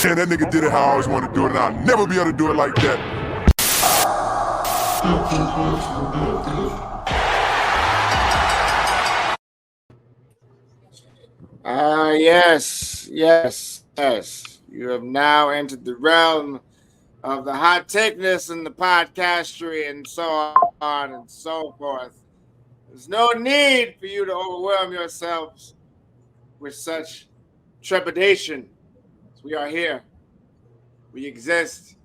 And that nigga did it how I always wanted to do it, and I'll never be able to do it like that. Yes. You have now entered the realm of the hot takeness and the podcastery and so on and so forth. There's no need for you to overwhelm yourselves with such trepidation. We are here. We exist.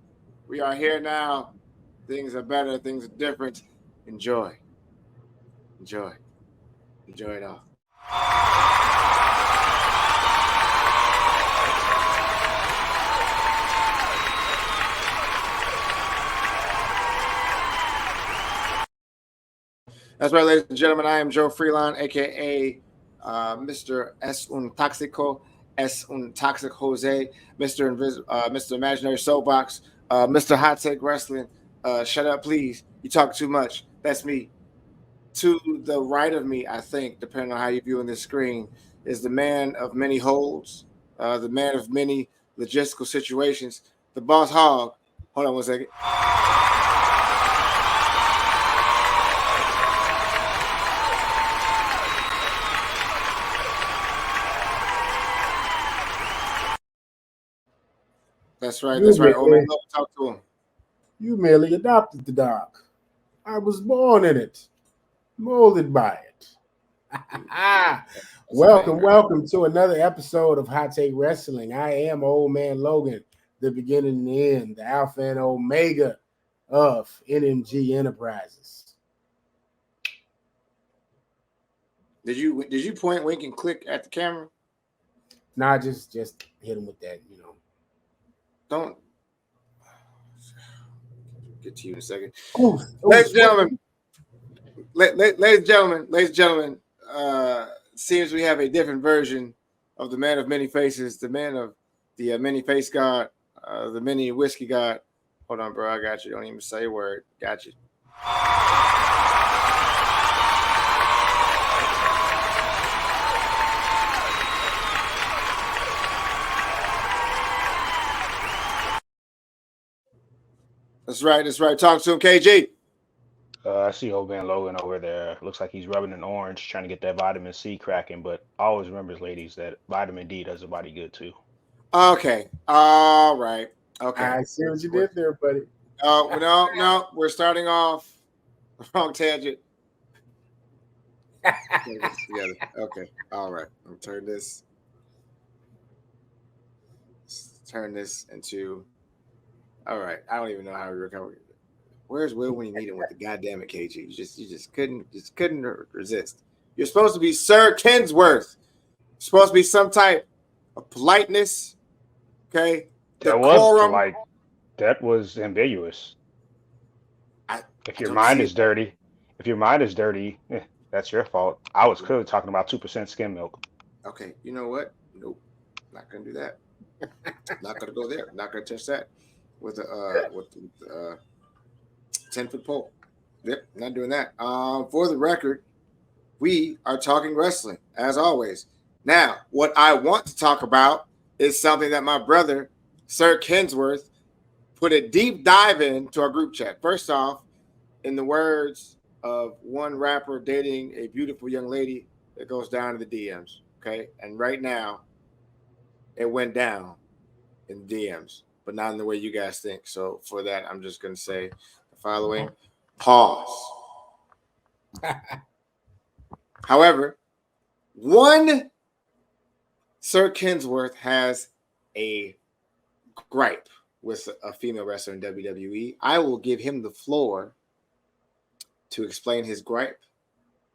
We are here now. Things are better. Things are different. Enjoy it all. That's right, ladies and gentlemen. I am Joe Freelon, aka Mr. Es Un Toxico, Es Un Toxic Jose, Mr. Imaginary Soapbox, Mr. Hot Take Wrestling. Shut up, please. You talk too much. That's me. To the right of me, I think, depending on how you're viewing this screen, is the man of many holds, the man of many logistical situations, the boss hog. Hold on one second. That's right. Old man, talk to him. You merely adopted the dog. I was born in it, molded by it. Welcome to another episode of Hot Take Wrestling. I am Old Man Logan, the beginning and the end, the alpha and omega of NMG Enterprises. Did you point, wink, and click at the camera? Nah, just hit him with that, Don't get to you in a second. Ladies and gentlemen, seems we have a different version of the man of many faces, the man of the many face god, the many whiskey god. Hold on, bro. I got you. Don't even say a word. Got you. That's right. Talk to him, KG. I see old man Logan over there. Looks like he's rubbing an orange, trying to get that vitamin C cracking. But always remembers, ladies, that vitamin D does the body good too. Okay. All right. Okay. I see what you did there, buddy. Oh, no. We're starting off the wrong tangent. Together. Okay. All right. I'm turn this into. All right. I don't even know how we recover. Where's Will when you need him with the goddamn it, KG? You just couldn't resist. You're supposed to be Sir Kensworth. You're supposed to be some type of politeness. Okay. That was polite. That was ambiguous. If your mind is dirty, that's your fault. I was clearly talking about 2% skim milk. Okay. You know what? Nope. Not gonna do that. Not gonna go there. Not gonna touch that with the 10-foot pole. Yep, not doing that. For the record, we are talking wrestling, as always. Now, what I want to talk about is something that my brother, Sir Kensworth, put a deep dive into our group chat. First off, in the words of one rapper dating a beautiful young lady, that goes down to the DMs, okay? And right now, it went down in the DMs, but not in the way you guys think. So for that, I'm just going to say the following. Pause. However, one Sir Kensworth has a gripe with a female wrestler in WWE. I will give him the floor to explain his gripe.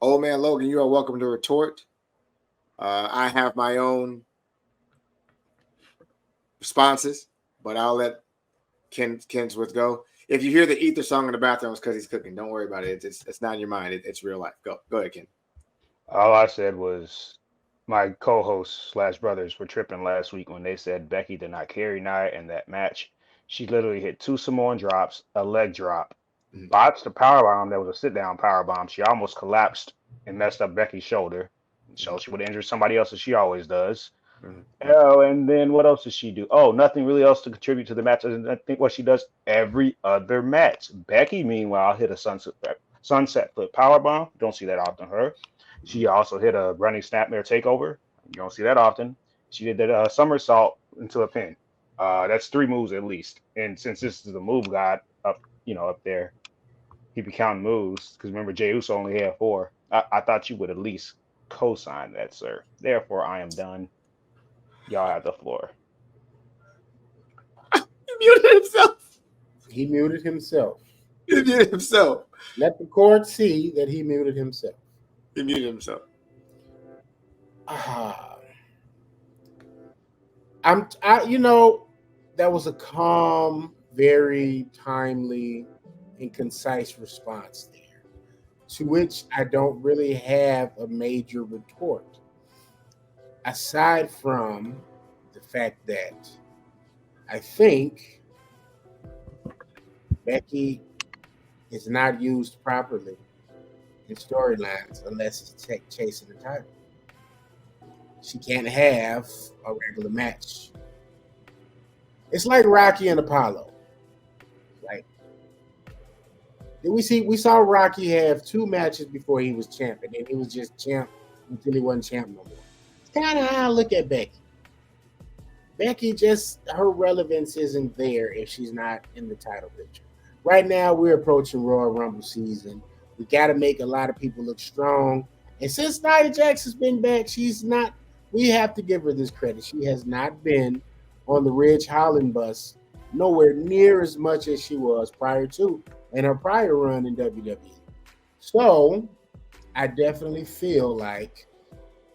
Old man Logan, you are welcome to retort. I have my own responses, but I'll let Kensworth go. If you hear the ether song in the bathroom, it's because he's cooking. Don't worry about it. It's not in your mind. It's real life. Go ahead, Ken. All I said was my co-hosts / brothers were tripping last week when they said Becky did not carry Nia in that match. She literally hit 2 Samoan drops, a leg drop, botched a powerbomb that was a sit-down powerbomb. She almost collapsed and messed up Becky's shoulder. So she would have injured somebody else as she always does. Oh, and then what else does she do? Oh, nothing really else to contribute to the match. And I think what she does every other match. Becky, meanwhile, hit a sunset flip power bomb. Don't see that often. Her. She also hit a running snapmare takeover. You don't see that often. She did that somersault into a pin. That's 3 moves at least. And since this is the move god up, up there, he be counting moves. Because remember, Jey Uso only had 4. I thought you would at least co-sign that, sir. Therefore, I am done. Y'all have the floor. He muted himself. He muted himself. He muted himself. Let the court see that he muted himself. He muted himself. That was a calm, very timely, and concise response there, to which I don't really have a major retort. Aside from the fact that I think Becky is not used properly in storylines unless it's chasing the title. She can't have a regular match. It's like Rocky and Apollo. Like, we saw Rocky have 2 matches before he was champ, and then he was just champ until he wasn't champ no more. It's kind of how I look at Becky. Becky, just her relevance isn't there if she's not in the title picture. Right now, we're approaching Royal Rumble season. We got to make a lot of people look strong. And since Nia Jax has been back, we have to give her this credit. She has not been on the Ridge Holland bus nowhere near as much as she was prior to in her prior run in WWE. So I definitely feel like,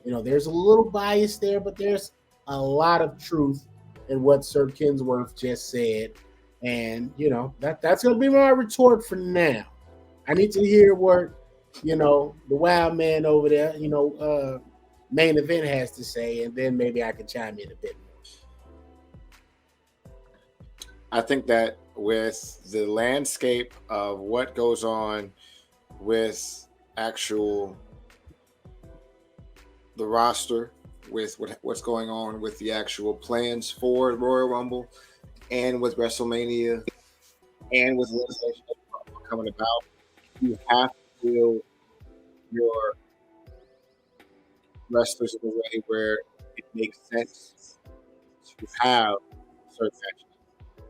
there's a little bias there, but there's a lot of truth in what Sir Kinsworth just said. And, that's going to be my retort for now. I need to hear what, the wild man over there, main event has to say, and then maybe I can chime in a bit more. I think that with the landscape of what goes on with the roster, with what's going on with the actual plans for Royal Rumble and with WrestleMania and with legislation coming about, you have to build your wrestlers in a way where it makes sense to have certain matches.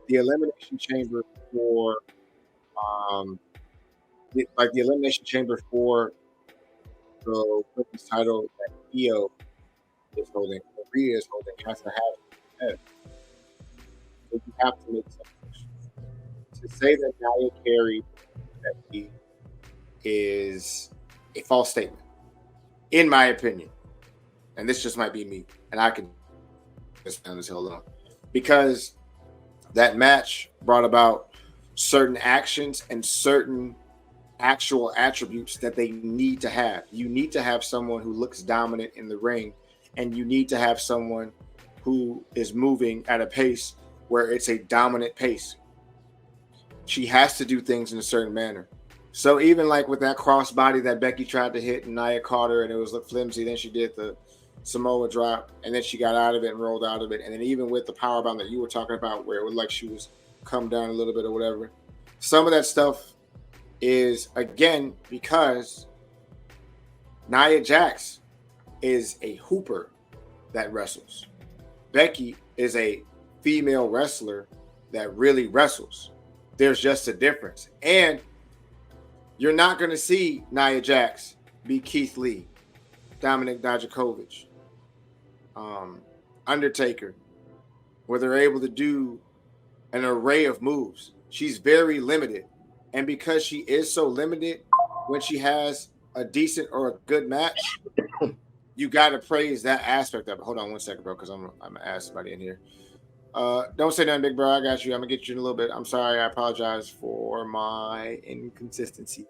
The Elimination Chamber for the Elimination Chamber for the women's title that Io is holding, Rhea is holding, has to have it. So you have to make sense. To say that Nia carried that he is a false statement, in my opinion. And this just might be me, and I can just pound this hell on, because that match brought about certain actions and certain actual attributes that they need to have. You need to have someone who looks dominant in the ring, and you need to have someone who is moving at a pace where it's a dominant pace. She has to do things in a certain manner. So even like with that crossbody that Becky tried to hit and Nia caught her and it was flimsy, then she did the Samoa drop and then she got out of it and rolled out of it. And then even with the powerbomb that you were talking about where it was like she was come down a little bit or whatever, some of that stuff is, again, because Nia Jax is a hooper that wrestles. Becky is a female wrestler that really wrestles. There's just a difference. And you're not going to see Nia Jax be Keith Lee, Dominik Dijakovic, Undertaker, where they're able to do an array of moves. She's very limited. And because she is so limited, when she has a decent or a good match, you got to praise that aspect of it. Hold on one second, bro, because I'm going to ask somebody in here. Don't say nothing, big bro. I got you. I'm going to get you in a little bit. I'm sorry. I apologize for my inconsistency.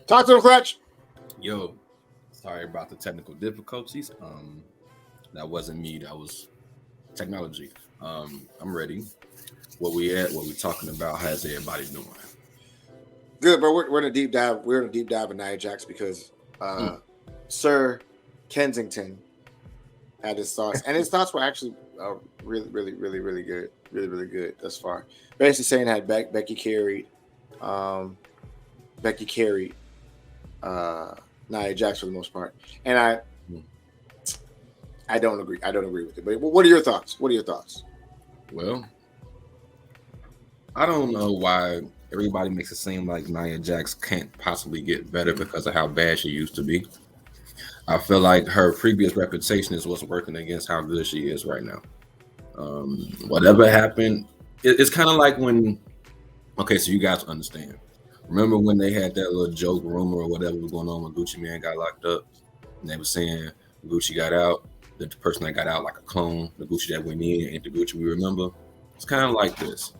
Talk to him, Clutch. Yo, sorry about the technical difficulties. That wasn't me. That was technology. I'm ready. What we talking about? How's everybody doing? Good, but we're in a deep dive. We're in a deep dive of Nia Jax because Sir Kensington had his thoughts, and his thoughts were actually really good, really good thus far. Basically saying that Becky carried Nia Jax for the most part, and I don't agree. I don't agree with it. But what are your thoughts? Well, I don't know why everybody makes it seem like Nia Jax can't possibly get better because of how bad she used to be. I feel like her previous reputation is what's working against how good she is right now. Whatever happened, it's kind of like when, okay, so you guys understand. Remember when they had that little joke rumor or whatever was going on when Gucci Mane got locked up? And they were saying Gucci got out, that the person that got out like a clone, the Gucci that went in ain't the Gucci we remember. It's kind of like this.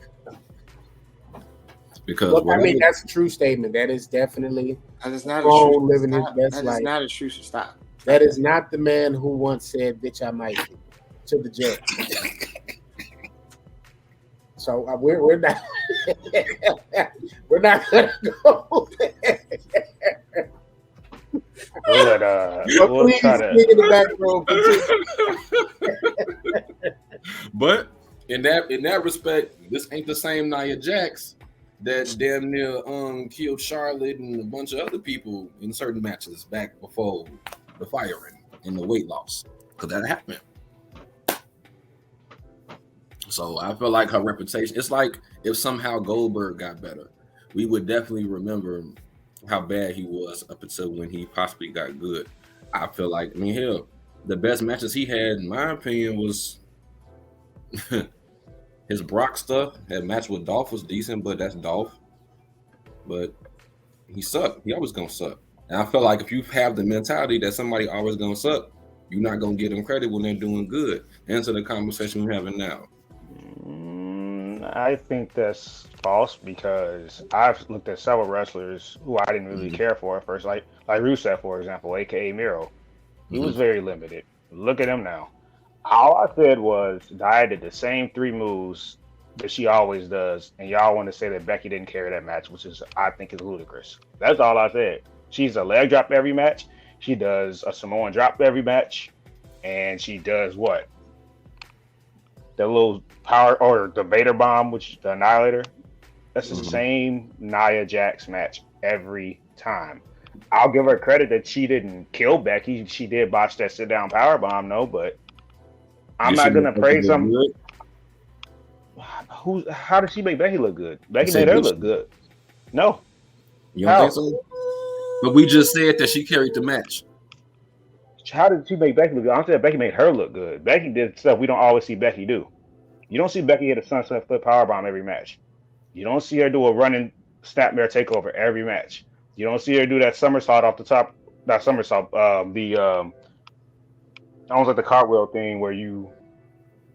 Because Look, I mean, that's a true statement. That is definitely that is not living his best life. That is not a true stop. That is not the man who once said, "Bitch, I might be," to the judge. So we're not we're not gonna go there. We'll try to. In the back row, but in that respect, this ain't the same Nia Jax that damn near killed Charlotte and a bunch of other people in certain matches back before the firing and the weight loss, because that happened. So I feel like her reputation, it's like if somehow Goldberg got better, we would definitely remember how bad he was up until when he possibly got good. I feel like, I mean, hell, the best matches he had, in my opinion, was his Brock stuff. That match with Dolph was decent, but that's Dolph. But he sucked. He always gonna suck. And I feel like if you have the mentality that somebody always gonna suck, you're not gonna give them credit when they're doing good. Answer the conversation we're having now. I think that's false because I've looked at several wrestlers who I didn't really care for at first, like Rusev, for example, aka Miro. He was very limited. Look at him now. All I said was Nia did the same 3 moves that she always does, and y'all want to say that Becky didn't carry that match, which is I think is ludicrous. That's all I said. She's a leg drop every match. She does a Samoan drop every match, and she does what? The little power or the Vader bomb, which the Annihilator. That's the same Nia Jax match every time. I'll give her credit that she didn't kill Becky. She did botch that sit down power bomb, no, but I'm not gonna praise some. How did she make Becky look good? Becky made her look good. No. You don't think so? But we just said that she carried the match. How did she make Becky look good? I'm saying Becky made her look good. Becky did stuff we don't always see Becky do. You don't see Becky hit a sunset flip powerbomb every match. You don't see her do a running snapmare takeover every match. You don't see her do that somersault off the top. Not somersault. Almost like the cartwheel thing where you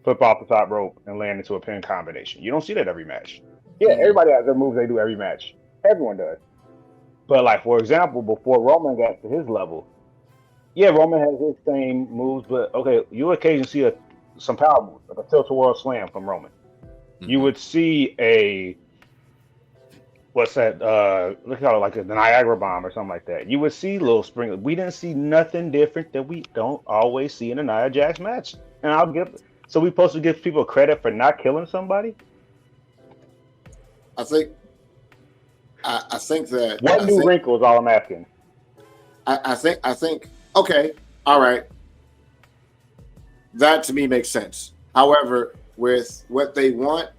flip off the top rope and land into a pin combination. You don't see that every match. Yeah, everybody has their moves they do every match. Everyone does. But like, for example, before Roman got to his level, yeah, Roman has his same moves, but okay, you occasionally see some power moves, like a tilt-a-whirl slam from Roman. You would see a what's that? Look at it like the Niagara bomb or something like that. You would see little spring. We didn't see nothing different that we don't always see in a Nia Jax match. And I'll give. So we supposed to give people credit for not killing somebody? I think that. What new wrinkles? All I'm asking. I think. Okay. All right. That to me makes sense. However, with what they want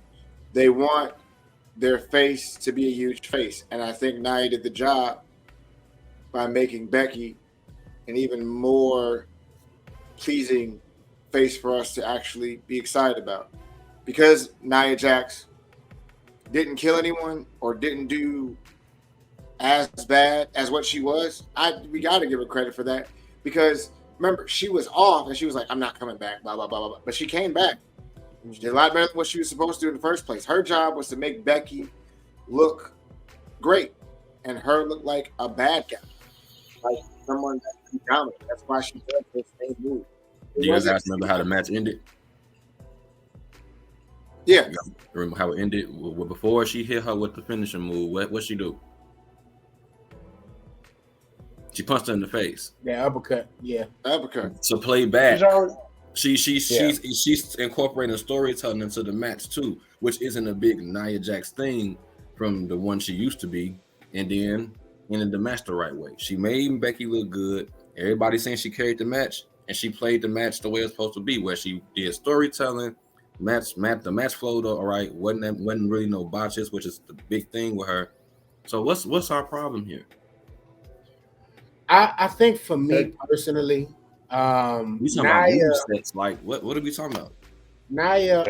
their face to be a huge face. And I think Nia did the job by making Becky an even more pleasing face for us to actually be excited about. Because Nia Jax didn't kill anyone or didn't do as bad as what she was, we got to give her credit for that. Because remember, she was off and she was like, I'm not coming back, blah, blah, blah, blah. But she came back. She did a lot better than what she was supposed to do in the first place. Her job was to make Becky look great and her look like a bad guy, like someone that can dominate. That's why she does this same move. Do you guys remember how the match ended? Yeah. Remember how it ended? Before she hit her with the finishing move, what she do? She punched her in the face. The uppercut, yeah. Uppercut. To play back, She's she's incorporating storytelling into the match too, which isn't a big Nia Jax thing from the one she used to be, and then ended the match the right way. She made Becky look good. Everybody saying she carried the match, and she played the match the way it's supposed to be, where she did storytelling. The match flowed all right. Wasn't really no botches, which is the big thing with her. So what's our problem here? I think for me personally, We talking about movesets, like what are we talking about? Nia.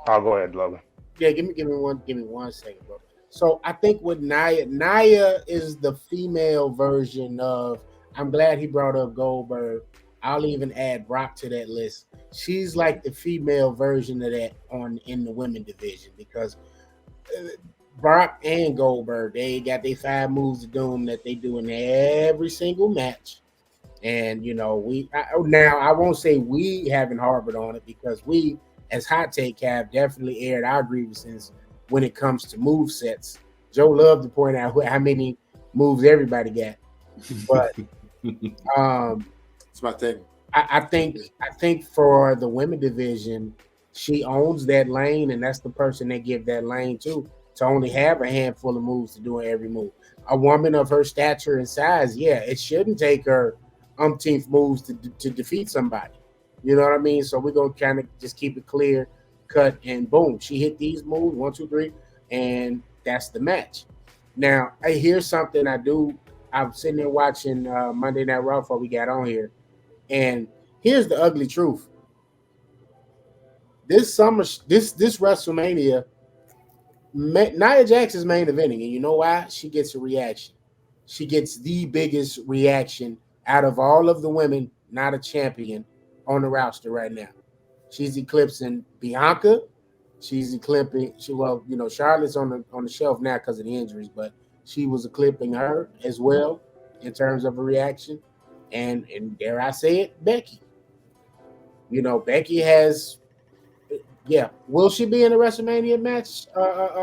I'll go ahead, Logan. Yeah, give me 1 second, bro. So I think with Nia is the female version of. I'm glad he brought up Goldberg. I'll even add Brock to that list. She's like the female version of that in the women division because Brock and Goldberg, they got their 5 moves of doom that they do in every single match. And I won't say we haven't harbored on it because we as Hot Take have definitely aired our grievances when it comes to move sets. Joe loved to point out how many moves everybody got, but it's my thing. I think for the women division, she owns that lane, and that's the person they give that lane to only have a handful of moves to do in every move. A woman of her stature and size, yeah, it shouldn't take her umpteenth moves to defeat somebody. You know what I mean? So we're gonna kind of just keep it clear, cut, and boom. She hit these moves 1, 2, 3, and that's the match. Now, here's something I'm sitting there watching Monday Night Raw before we got on here, and here's the ugly truth. This WrestleMania, Nia Jax is main eventing, and you know why? She gets a reaction. She gets the biggest reaction out of all of the women, not a champion, on the roster right now. She's eclipsing Bianca. She's eclipsing. Charlotte's on the shelf now because of the injuries, but she was eclipsing her as well in terms of a reaction. And dare I say it, Becky. Becky has. Yeah, will she be in a WrestleMania match,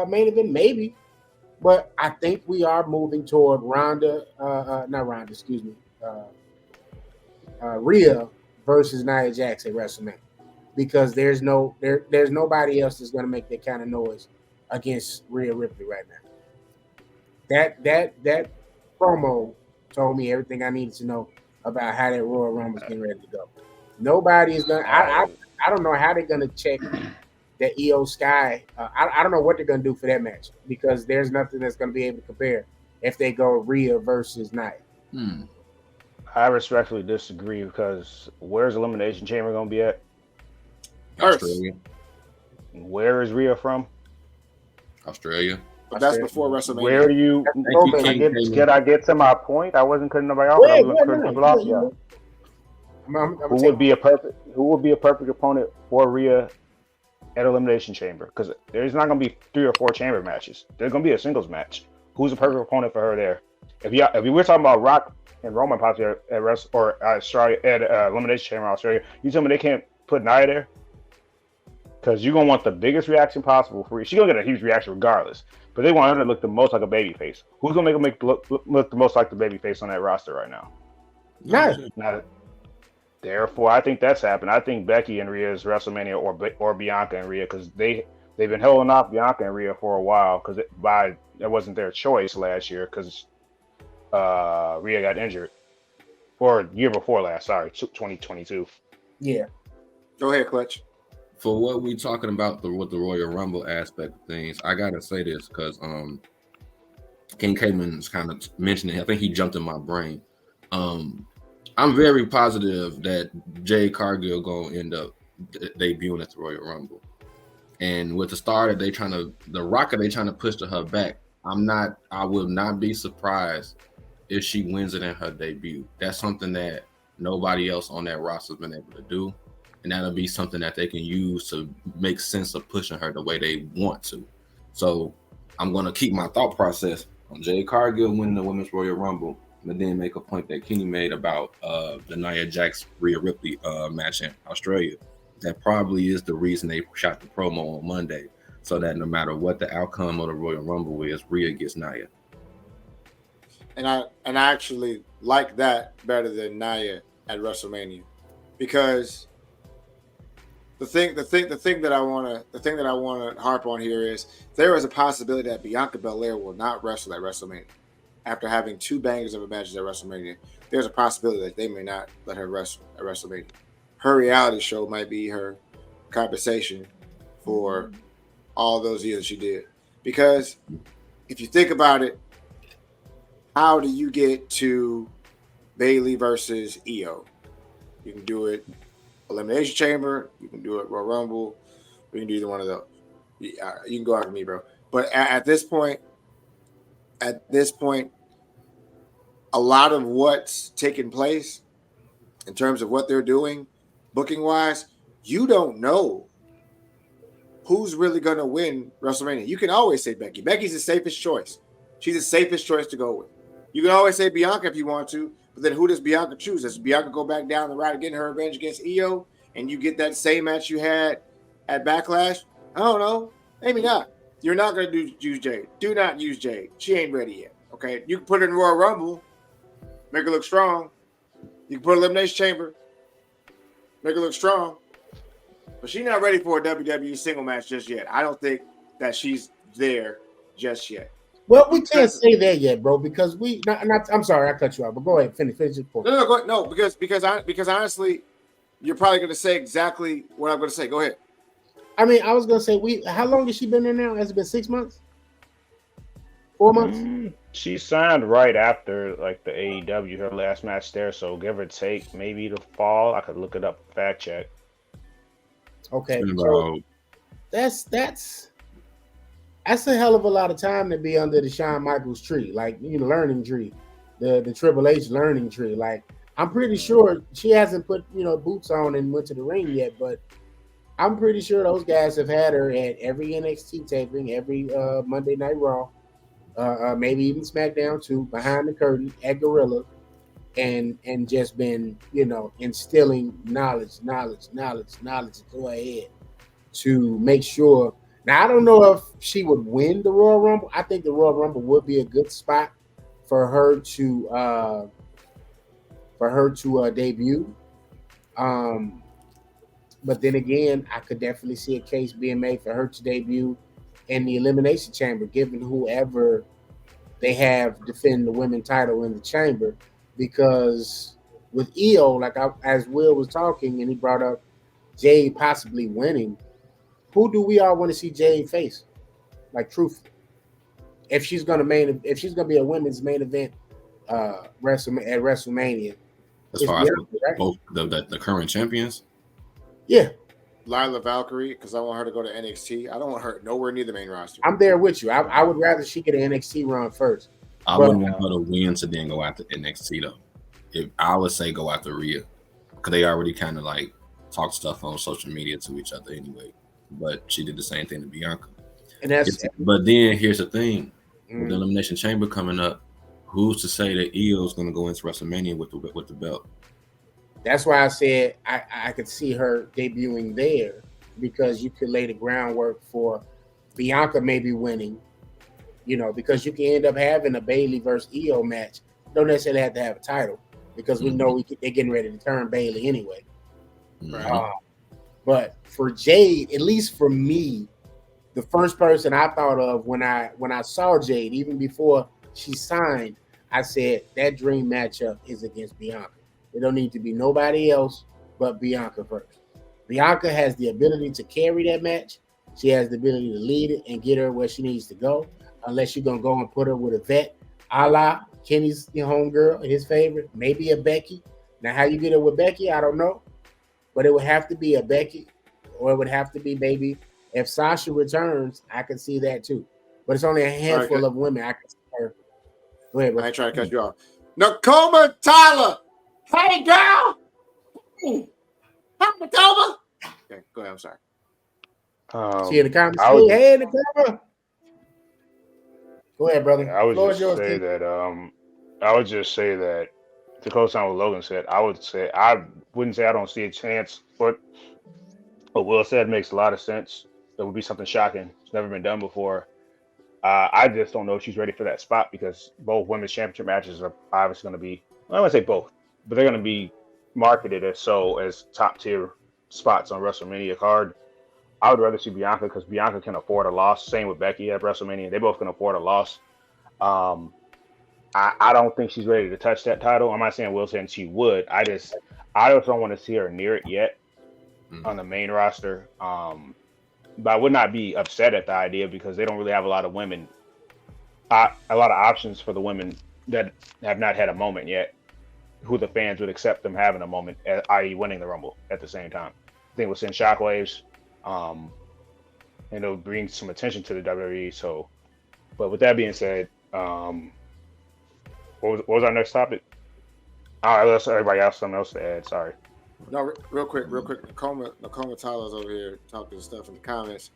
main event? Maybe, but I think we are moving toward Rhea versus Nia Jax at WrestleMania because there's nobody else that's going to make that kind of noise against Rhea Ripley right now. That promo told me everything I needed to know about how that Royal Rumble is getting ready to go. Nobody is going to. I don't know how they're going to check that EO Sky. I don't know what they're going to do for that match because there's nothing that's going to be able to compare if they go Rhea versus Nia. I respectfully disagree because where's Elimination Chamber going to be at? Australia. Where is Rhea from? Australia. But that's before WrestleMania. Where do you? Can I get to my point? I wasn't cutting nobody off. I was cutting people off. Yeah. Who would be a perfect opponent for Rhea at Elimination Chamber? Because there's not going to be 3 or 4 chamber matches. There's going to be a singles match. Who's a perfect opponent for her there? If we're talking about Rock and Roman possibly at Australia at Elimination Chamber in Australia, you tell me they can't put Nia there? Because you're gonna want the biggest reaction possible for Rhea. She's gonna get a huge reaction regardless, but they want her to look the most like a baby face. Who's gonna make her look the most like the baby face on that roster right now? Not. Therefore, I think that's happened. I think Becky and Rhea's WrestleMania or Bianca and Rhea because they've been holding off Bianca and Rhea for a while because that wasn't their choice last year because Rhea got injured or year before last. Sorry, 2022. Yeah. Go ahead, Clutch. For what we talking about with the Royal Rumble aspect of things, I gotta say this because King Cayman's kind of mentioning it. I think he jumped in my brain. I'm very positive that Jade Cargill gonna end up debuting at the Royal Rumble, and with the star that the rocket they trying to push to her back, I will not be surprised if she wins it in her debut. That's something that nobody else on that roster has been able to do, and that'll be something that they can use to make sense of pushing her the way they want to. So I'm gonna keep my thought process on Jade Cargill winning the Women's Royal Rumble. But then make a point that Kenny made about the Nia Jax Rhea Ripley match in Australia. That probably is the reason they shot the promo on Monday, so that no matter what the outcome of the Royal Rumble is, Rhea gets Nia. and I actually like that better than Nia at WrestleMania, because the thing that I wanna harp on here is there is a possibility that Bianca Belair will not wrestle at WrestleMania after having 2 bangers of a matches at WrestleMania. There's a possibility that they may not let her wrestle at WrestleMania. Her reality show might be her compensation for all those years she did. Because if you think about it, how do you get to Bayley versus Io? You can do it Elimination Chamber, you can do it Royal Rumble, you can do either one of those. You can go after me, bro. But at this point, a lot of what's taking place in terms of what they're doing, booking wise, you don't know who's really going to win WrestleMania. You can always say Becky. Becky's the safest choice. She's the safest choice to go with. You can always say Bianca if you want to, but then who does Bianca choose? Does Bianca go back down the route of getting her revenge against Io, and you get that same match you had at Backlash? I don't know. Maybe not. You're not going to use Jade. Do not use Jade. She ain't ready yet. Okay? You can put her in Royal Rumble, make her look strong. You can put her in Elimination Chamber, make her look strong. But she's not ready for a WWE single match just yet. I don't think that she's there just yet. Well, we can't say that yet, bro, because I'm sorry, I cut you off, but go ahead, finish your point. No, because honestly, you're probably going to say exactly what I'm going to say. Go ahead. I mean, I was going to say, how long has she been there now? Has it been 6 months? 4 months? She signed right after like the AEW, her last match there, so give or take maybe the fall. I could look it up, fact check. Okay, so that's a hell of a lot of time to be under the Shawn Michaels tree, like learning tree, the Triple H learning tree. Like, I'm pretty sure she hasn't put boots on and went to the ring yet, but I'm pretty sure those guys have had her at every NXT taping, every Monday Night Raw, maybe even SmackDown too, behind the curtain at Gorilla, and just been instilling knowledge into her head to make sure. Now, I don't know if she would win the Royal Rumble. I think the Royal Rumble would be a good spot for her to debut. But then again, I could definitely see a case being made for her to debut in the Elimination Chamber, given whoever they have defend the women's title in the chamber. Because with Io, as Will was talking and he brought up Jade possibly winning, who do we all want to see Jade face? Like, truthfully, if she's gonna be a women's main event at WrestleMania, as far as both the current champions, yeah, Lila Valkyrie, because I want her to go to NXT. I don't want her nowhere near the main roster. I'm there with you. I would rather she get an NXT run first. I wouldn't want her to win to then go after NXT though. If I would say go after Rhea, because they already kind of like talk stuff on social media to each other anyway. But she did the same thing to Bianca. But then here's the thing: with the Elimination Chamber coming up, who's to say that Io is going to go into WrestleMania with the belt? That's why I said I could see her debuting there, because you could lay the groundwork for Bianca maybe winning. Because you can end up having a Bayley versus Io match. Don't necessarily have to have a title, because we know they're getting ready to turn Bayley anyway. Right. But for Jade, at least for me, the first person I thought of when I saw Jade, even before she signed, I said that dream matchup is against Bianca. There don't need to be nobody else but Bianca first. Bianca has the ability to carry that match. She has the ability to lead it and get her where she needs to go, unless you're going to go and put her with a vet, a la Kenny's homegirl, his favorite, maybe a Becky. Now, how you get her with Becky, I don't know. But it would have to be a Becky, or it would have to be maybe if Sasha returns, I can see that too. But it's only a handful of women I can see her. Go ahead, bro. I ain't trying to cut you off. Nakoma Tyler. Hey, girl. Hey, Nakoma. Okay, go ahead. I'm sorry. See in the comments. Hey, Nakoma. Go ahead, brother. I would just say that to close on what Logan said, I wouldn't say I don't see a chance, but what Will said makes a lot of sense. It would be something shocking. It's never been done before. I just don't know if she's ready for that spot because both women's championship matches are obviously going to be, I don't want to say both, but they're going to be marketed as top tier spots on WrestleMania card. I would rather see Bianca because Bianca can afford a loss. Same with Becky at WrestleMania. They both can afford a loss. I don't think she's ready to touch that title. I'm not saying Will saying she would. I just don't want to see her near it yet on the main roster. But I would not be upset at the idea because they don't really have a lot of women, a lot of options for the women that have not had a moment yet, who the fans would accept them having a moment, i.e. winning the Rumble at the same time. I think we'll send shockwaves, and it'll bring some attention to the WWE. So, but with that being said, what was our next topic? All right, let's everybody else something else to add. Sorry. No, real quick. Nakoma Tyler's over here talking stuff in the comments.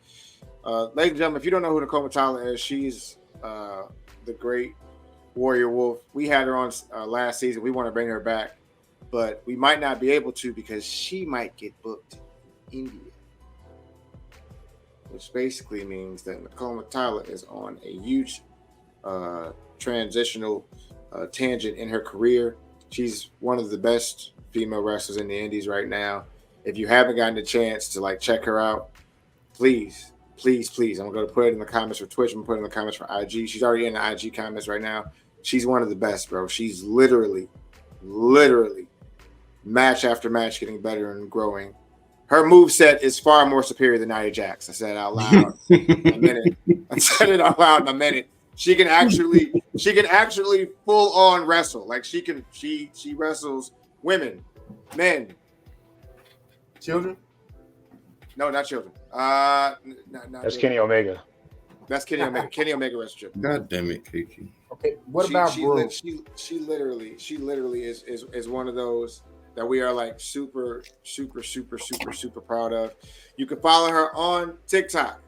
Ladies and gentlemen, if you don't know who Nakoma Tyler is, she's the great Warrior Wolf. We had her on last season. We want to bring her back, but we might not be able to because she might get booked in India, which basically means that Nakoma Tyler is on a huge transitional tangent in her career. She's one of the best female wrestlers in the indies right now. If you haven't gotten a chance to check her out, please. I'm going to put it in the comments for Twitch. I'm going to put it in the comments for IG. She's already in the IG comments right now. She's one of the best, bro. She's literally match after match getting better and growing. Her moveset is far more superior than Nia Jax. I said it out loud in a minute. I said it out loud in a minute. She can actually full on wrestle. She wrestles women, men, children. No, not children. That's Kenny Omega. That's Kenny Omega. Kenny Omega wrestles children. God damn it, Kiki. Okay, what about Brooke? She literally is one of those that we are super proud of. You can follow her on TikTok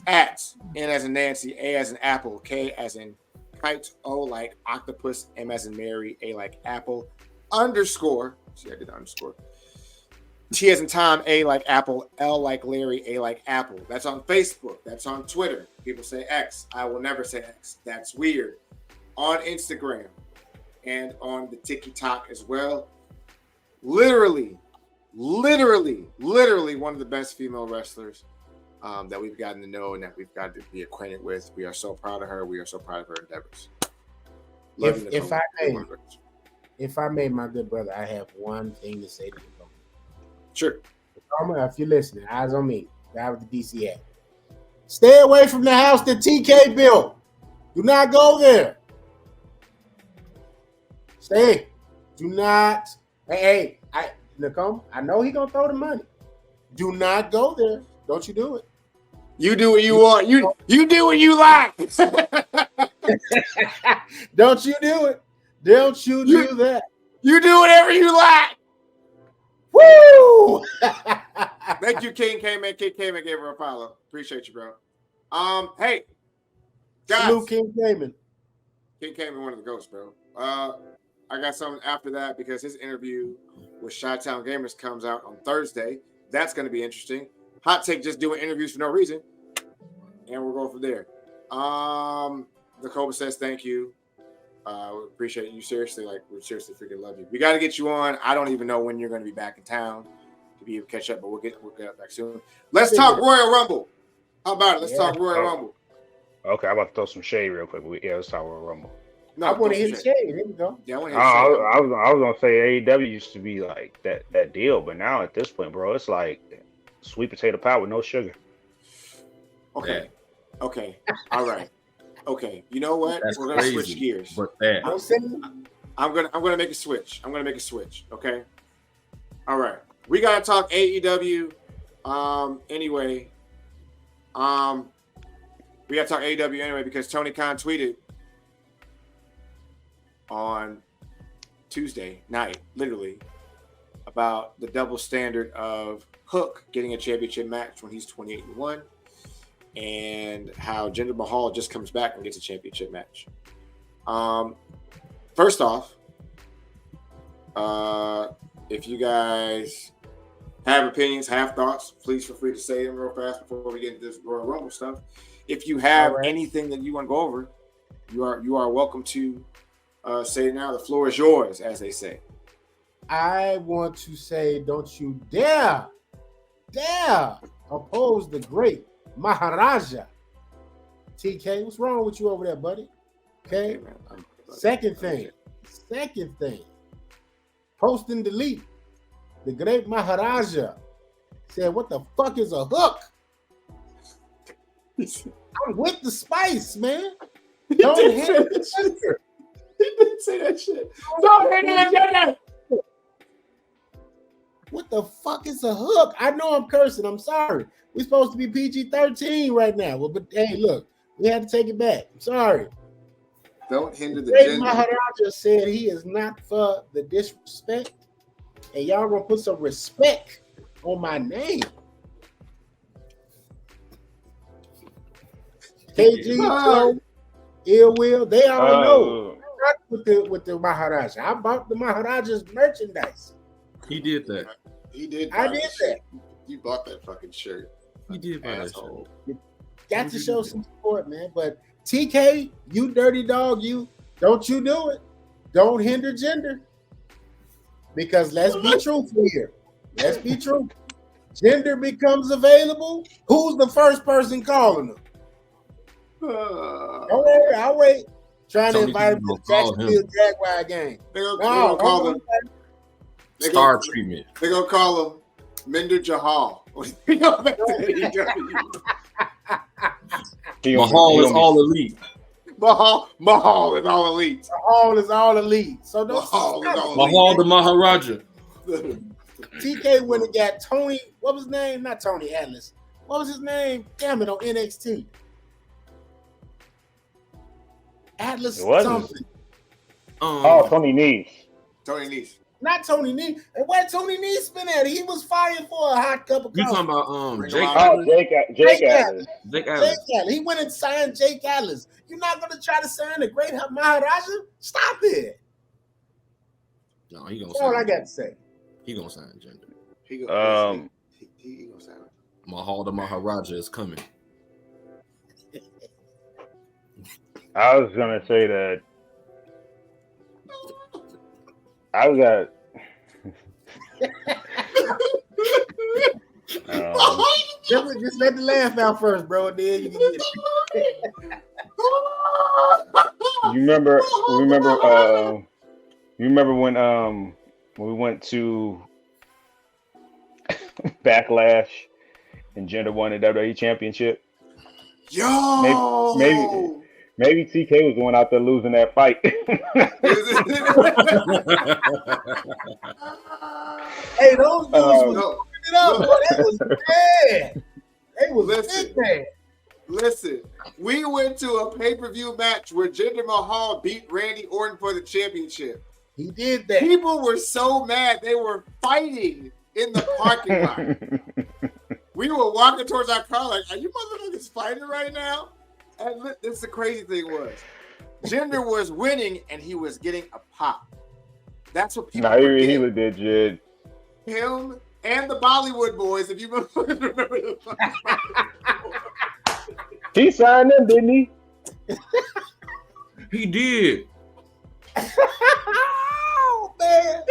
at N as in Nancy, A as in Apple, K as in kite, O like octopus, M as in Mary, A like Apple, underscore. See, I did the underscore. T as in Tom, A like Apple, L like Larry, A like Apple. That's on Facebook. That's on Twitter. People say X. I will never say X. That's weird. On Instagram and on the TikTok as well. Literally one of the best female wrestlers that we've gotten to know and that we've got to be acquainted with. We are so proud of her. We are so proud of her endeavors. If I may, my good brother, I have one thing to say to you. Sure. If you're listening, eyes on me. Guy with the DC hat. Stay away from the house that TK built. Do not go there. Stay. Do not. Hey, Nakoma, I know he gonna throw the money. Do not go there. Don't you do it. You do what you want. You do what you like. Don't you do it. Don't you do that. You do whatever you like. Woo! Thank you, King K-Man. King K-Man gave her a follow. Appreciate you, bro. Hey, guys. Salute King K-Man. King K-Man, one of the ghosts, bro. I got something after that because his interview with Chi-Town Gamers comes out on Thursday. That's going to be interesting. Hot Take just doing interviews for no reason. And we'll go from there. The Cobra says thank you. We appreciate you seriously. We seriously freaking love you. We got to get you on. I don't even know when you're going to be back in town to be able to catch up, but we'll get back soon. Let's talk Royal Rumble. How about it? Let's talk Royal Rumble. Okay, I'm about to throw some shade real quick. Let's talk Royal Rumble. No, I want to hit the shade. There we go. Yeah, I want to hit the shade. I was gonna say AEW used to be like that deal, but now at this point, bro, it's like sweet potato pie with no sugar. Okay. All right. Okay. You know what? We're gonna switch gears. But I'm gonna make a switch. Okay. All right. We gotta talk AEW. Anyway. We gotta talk AEW anyway because Tony Khan tweeted on Tuesday night, literally, about the double standard of Hook getting a championship match when he's 28-1, and how Jinder Mahal just comes back and gets a championship match. First off, if you guys have opinions, have thoughts, please feel free to say them real fast before we get into this Royal Rumble stuff. If you have anything that you want to go over, you are welcome to say it now. The floor is yours, as they say. I want to say, don't you dare oppose the great Maharaja. TK, what's wrong with you over there, buddy? Okay. Second thing. Post and delete. The great Maharaja said, "What the fuck is a hook?" I'm with the spice, man. Don't hit the sugar. He didn't say that shit. Don't hit that shit. What the fuck is a hook? I know I'm cursing. I'm sorry. We're supposed to be PG-13 right now. Well, but hey, look, we had to take it back. I'm sorry. Don't hinder the Great gender. Maharaja said he is not for the disrespect, and y'all gonna put some respect on my name. KG, Ill Will, they all know. Not with the Maharaja. I bought the Maharaja's merchandise. He did that. He did. I did that. You bought that fucking shirt. He did buy that shirt. Got to show some support, man. But TK, you dirty dog, you don't you do it. Don't hinder gender. Because let's be truthful here. Let's be true. Gender becomes available. Who's the first person calling them? Don't worry, I'll wait. Trying to invite him to the Jacksonville Jaguar game. They're gonna call them star treatment. They're gonna call him Minder Jahal. Mahal is all elite. Mahal is all elite. Mahal is all elite. So don't Mahal the Maharaja. TK went and got Tony. What was his name? Not Tony Atlas. What was his name? Damn it, on NXT. Atlas something. Tony Nese. Tony Nese. Not Tony Nese. And where Tony Nese been at? He was fired for a hot cup of coffee. You talking about Jake Atlas. Jake Atlas. He went and signed Jake Atlas. You're not going to try to sign the great Maharaja? Stop it. No, he gonna. That's all I got to say. He gonna sign gender. He gonna sign it. Mahal the Maharaja is coming. I was gonna say that I was at just let the laugh out first, bro. Then you can get it. you remember when we went to Backlash and Gender won the WWE Championship? Maybe TK was the one out there losing that fight. Hey, those dudes was it up, bro. That was bad. They was bad. Listen, we went to a pay-per-view match where Jinder Mahal beat Randy Orton for the championship. He did that. People were so mad they were fighting in the parking lot. We were walking towards our car like, are you motherfuckers fighting right now? And this the crazy thing was, Jinder was winning and he was getting a pop. That's what people he was legit. Him and the Bollywood boys, if you remember the he signed them, didn't he? He did. Oh man.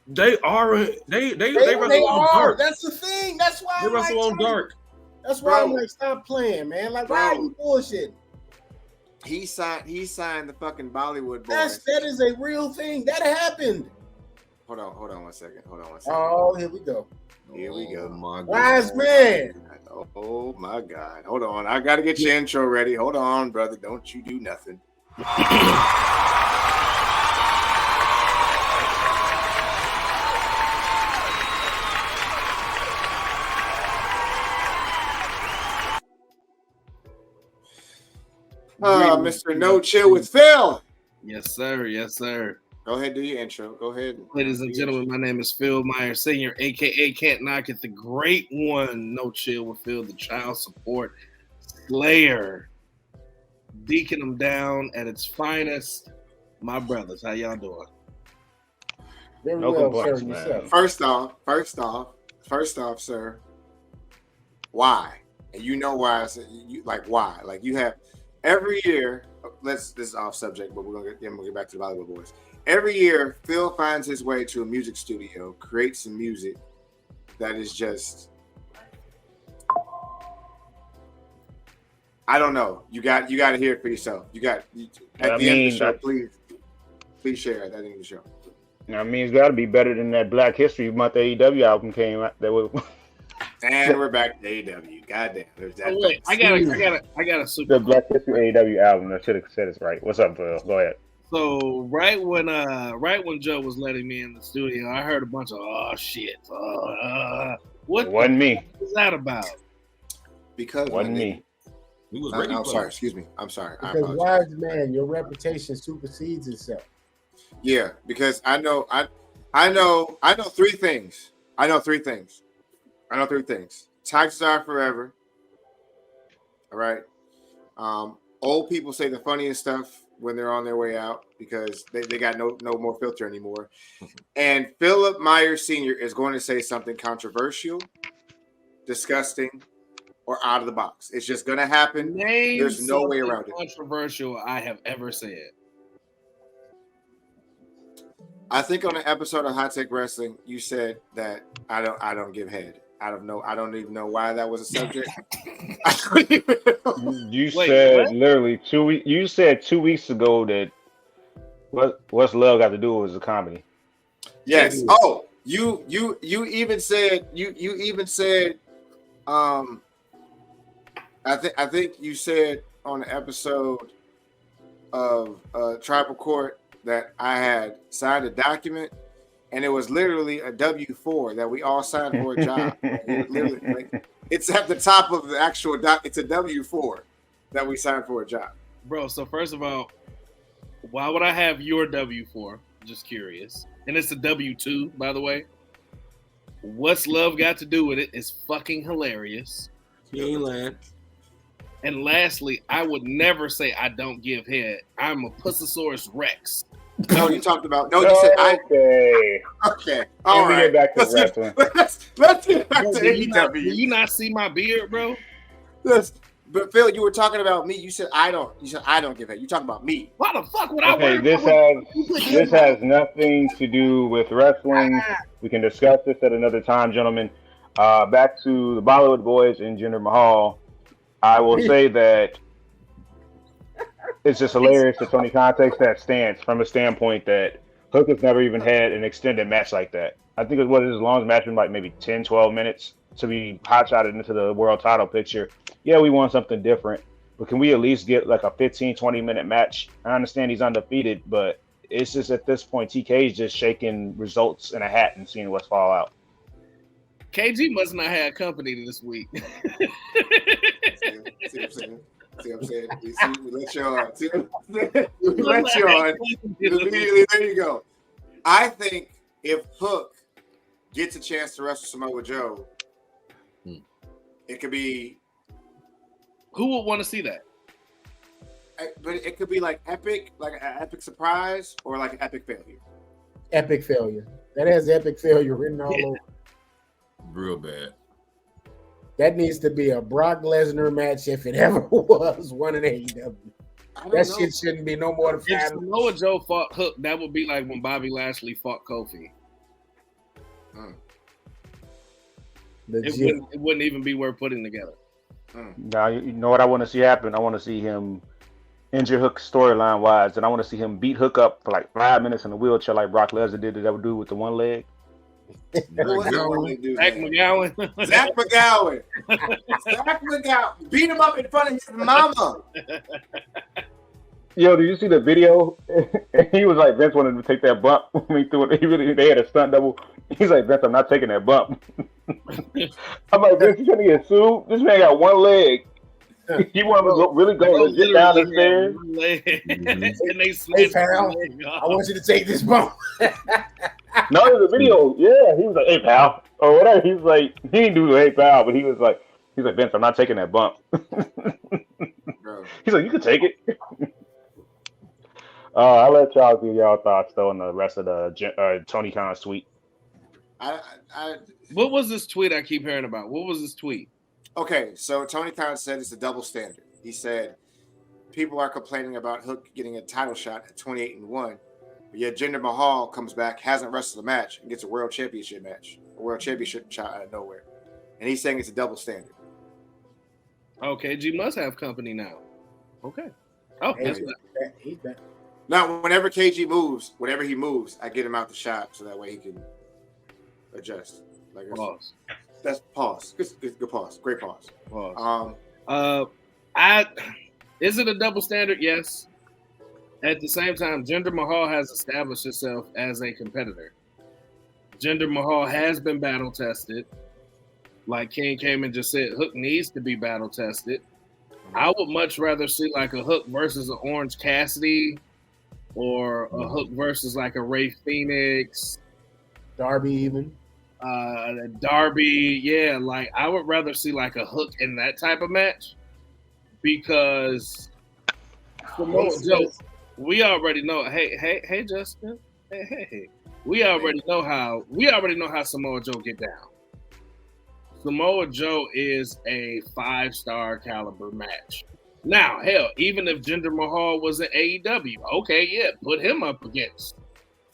They are. They wrestle on dark. That's the thing. That's why they wrestle on dark. That's why I'm like, stop playing, man. Like, why are you bullshitting? He signed the fucking Bollywood boys. That is a real thing. That happened. Hold on one second. Oh, here we go. My God. Wise man. Oh my God. Hold on. I gotta get your intro ready. Hold on, brother. Don't you do nothing. Mr. No Chill with Phil. Yes, sir. Yes, sir. Go ahead, do your intro. Go ahead. Ladies and gentlemen, my name is Phil Meyer Sr., a.k.a. Can't Knock It, the great one. No Chill with Phil, the child support slayer. Deacon them down at its finest. My brothers, how y'all doing? Very no well, complaints, sir, man. yourself. First off, First off, sir, why? And you know why? I said why? Like you have every year. This is off subject, but we'll get back to the Bollywood Boys. Every year, Phil finds his way to a music studio, creates some music that is just, I don't know. You got to hear it for yourself. At the end of the show, please share at the end of the show. I mean, it's got to be better than that Black History Month AEW album came out. And we're back to AEW. Goddamn. Oh, wait, I got a super. The Black History AEW album. I should have said it right. What's up, Phil? Go ahead. So right when Joe was letting me in the studio, I heard a bunch of shit. What? It wasn't me. What's that about? Because it wasn't me. We was ready. I'm sorry. Excuse me. I'm sorry. Because wise man, your reputation supersedes itself. Yeah, because I know three things. Taxes are forever. All right. Old people say the funniest stuff when they're on their way out because they got no more filter anymore. And Philip Myers Sr. is going to say something controversial, disgusting, or out of the box. It's just going to happen. There's no way around it. Controversial I have ever said. I think on an episode of Hot Take Wrestling, you said that I don't give head. I don't even know why that was a subject. You said literally 2 weeks. You said 2 weeks ago that what's love got to do with a comedy. Yes. Oh, you even said I think you said on an episode of Tribal Court that I had signed a document. And it was literally a W-4 that we all signed for a job. It's at the top of the actual doc. It's a W-4 that we signed for a job. Bro, so first of all, why would I have your W-4? Just curious. And it's a W-2, by the way. What's love got to do with it? It's fucking hilarious. And lastly, I would never say I don't give head. I'm a Pussosaurus Rex. No, you talked about. No, you said I. Okay. All right. Get back to wrestling. Let's get back to AEW. Do you not see my beard, bro? But Phil, you were talking about me. You said I don't. You said I don't give it. You talking about me. Why the fuck would I? Okay, this has nothing to do with wrestling. We can discuss this at another time, gentlemen. Back to the Bollywood Boys and Jinder Mahal. I will say that it's just hilarious that Tony Khan takes that stance from a standpoint that Hook has never even had an extended match like that. I think it was his longest match been like maybe 10, 12 minutes to be hot-shotted into the world title picture. Yeah, we want something different, but can we at least get like a 15, 20-minute match? I understand he's undefeated, but it's just at this point, TK is just shaking results in a hat and seeing what's fall out. KG must not have company this week. See what I'm saying? We let you on. We let you on. Immediately, there you go. I think if Hook gets a chance to wrestle Samoa Joe, it could be. Who would want to see that? But it could be like epic, like an epic surprise, or like an epic failure. Epic failure. That has epic failure written all over. Real bad. That needs to be a Brock Lesnar match if it ever was one in AEW. That shit shouldn't be no more than 5 minutes. If Samoa Joe fought Hook, that would be like when Bobby Lashley fought Kofi. It wouldn't even be worth putting together. Now, you know what I want to see happen? I want to see him injure Hook storyline wise, and I want to see him beat Hook up for like 5 minutes in a wheelchair like Brock Lesnar did that would do with the one leg. Zach McGowan. Zach McGowan. Beat him up in front of his mama. Yo, did you see the video? He was like, Vince wanted to take that bump when he threw it. They had a stunt double. He's like, Vince, I'm not taking that bump. I'm like, Vince, you trying to get sued? This man got one leg. You want to really go legit down the stairs? And they hey, pal, I want you to take this bump. No, it was a video. Yeah, he was like, "Hey, pal," or whatever. He's like, he didn't do "Hey, pal," but he's like, Vince, I'm not taking that bump. He's like, you can take it. I'll let y'all give y'all thoughts though on the rest of the Tony Khan's tweet. What was this tweet I keep hearing about? What was this tweet? Okay, so Tony Khan said it's a double standard. He said people are complaining about Hook getting a title shot at 28-1, but yet Jinder Mahal comes back, hasn't wrestled a match, and gets a world championship match, a world championship shot out of nowhere. And he's saying it's a double standard. Okay, G must have company now. Okay. Oh, He's back. Now, whenever KG moves, whenever he moves, I get him out the shot so that way he can adjust. Like pause. That's pause. Good pause. Great pause. Pause. Is it a double standard? Yes. At the same time, Jinder Mahal has established himself as a competitor. Jinder Mahal has been battle tested. Like King came and just said, Hook needs to be battle tested. I would much rather see like a Hook versus an Orange Cassidy, or a Hook versus like a Ray Phoenix, Darby even. Darby, yeah. Like I would rather see like a Hook in that type of match, because Samoa Joe, we already know. Hey, Justin. Hey. We already know how Samoa Joe get down. Samoa Joe is a 5-star caliber match. Now, hell, even if Jinder Mahal was in AEW, okay, yeah, put him up against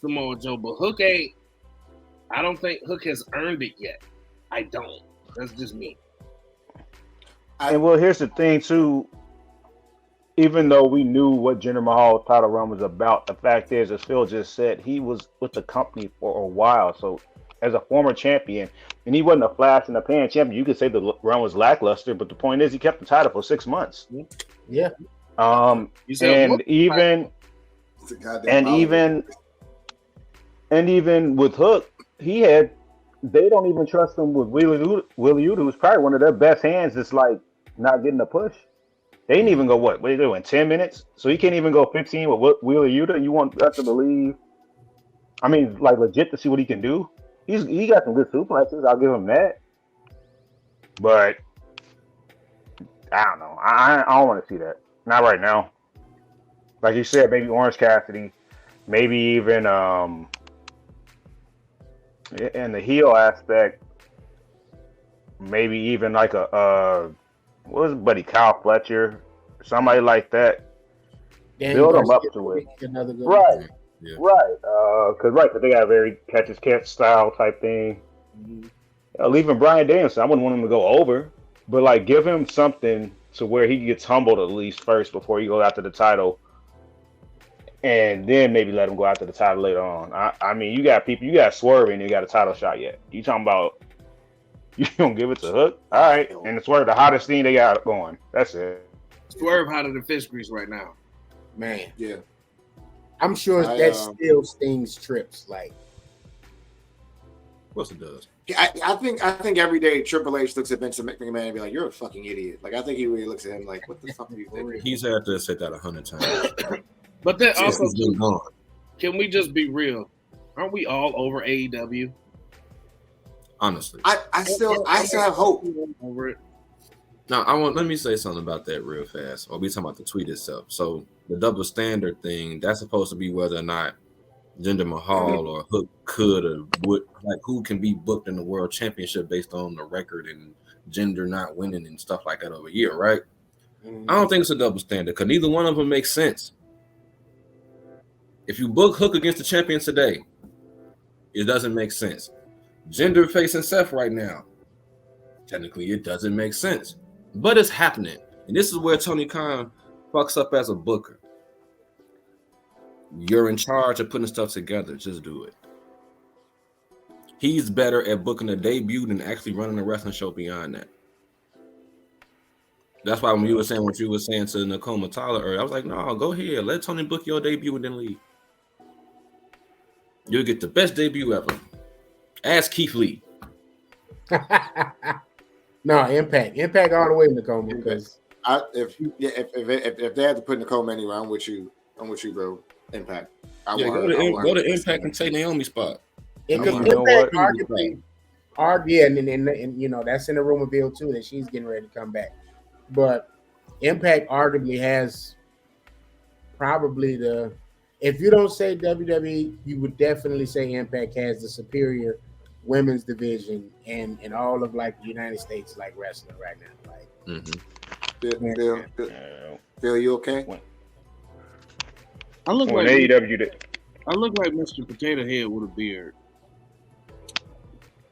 Samoa Joe. But Hook ain't. I don't think Hook has earned it yet. I don't. That's just me. And well, here's the thing too. Even though we knew what Jinder Mahal's title run was about, the fact is, as Phil just said, he was with the company for a while. So, as a former champion, and he wasn't a flash in the pan champion, you could say the run was lackluster. But the point is, he kept the title for 6 months. Yeah. Even with Hook, they don't even trust him with Willie Udo, who's probably one of their best hands. That's like not getting a push. They didn't even go what are they doing? 10 minutes, so he can't even go 15 with Willie Udo. You want us to believe? I mean, like legit to see what he can do. He got some good suplexes. I'll give him that. But I don't know. I don't want to see that. Not right now. Like you said, maybe Orange Cassidy, maybe even in the heel aspect, maybe even like what was his buddy Kyle Fletcher, somebody like that. Build them up to it. Right. Yeah. Right. Because they got a very catch style type thing. Mm-hmm. Leaving Bryan Danielson, I wouldn't want him to go over, but like give him something to where he gets humbled at least first before he goes after the title, and then maybe let him go after the title later on. I mean, you got Swerve and you got a title shot yet. You talking about you don't give it to Hook? All right, and it's Swerve, the hottest thing they got going. That's it. Swerve hotter than fish grease right now, man. Yeah. I'm sure that still stings trips. Like, of course it does. I think every day Triple H looks at Vince McMahon and be like, "You're a fucking idiot." Like, I think he really looks at him like, "What the fuck are you thinking?" He's had to say that 100 times. But then also, can we just be real? Aren't we all over AEW? Honestly, I still have hope over it. Now, let me say something about that real fast. Or we talking about the tweet itself. So the double standard thing, that's supposed to be whether or not Jinder Mahal or Hook could or would, like who can be booked in the world championship based on the record and Jinder not winning and stuff like that over a year, right? I don't think it's a double standard because neither one of them makes sense. If you book Hook against the champion today, it doesn't make sense. Jinder facing Seth right now, technically it doesn't make sense. But it's happening. And this is where Tony Khan fucks up as a booker. You're in charge of putting stuff together. Just do it. He's better at booking a debut than actually running a wrestling show beyond that. That's why when you were saying what you were saying to Nicole Matala earlier, I was like, no, go ahead. Let Tony book your debut and then leave. You'll get the best debut ever. Ask Keith Lee. No, Impact all the way, Nicole. Because if they had to put Nicole anywhere, I'm with you, bro. Impact. Go to Impact and take Naomi's spot. Because Impact arguably, and you know that's in the rumorville too that she's getting ready to come back. But Impact arguably has probably if you don't say WWE, you would definitely say Impact has the superior women's division in all of like the United States, like wrestling right now. Like, Phil, you okay? I look When like AEW did. I look like Mr. Potato Head with a beard.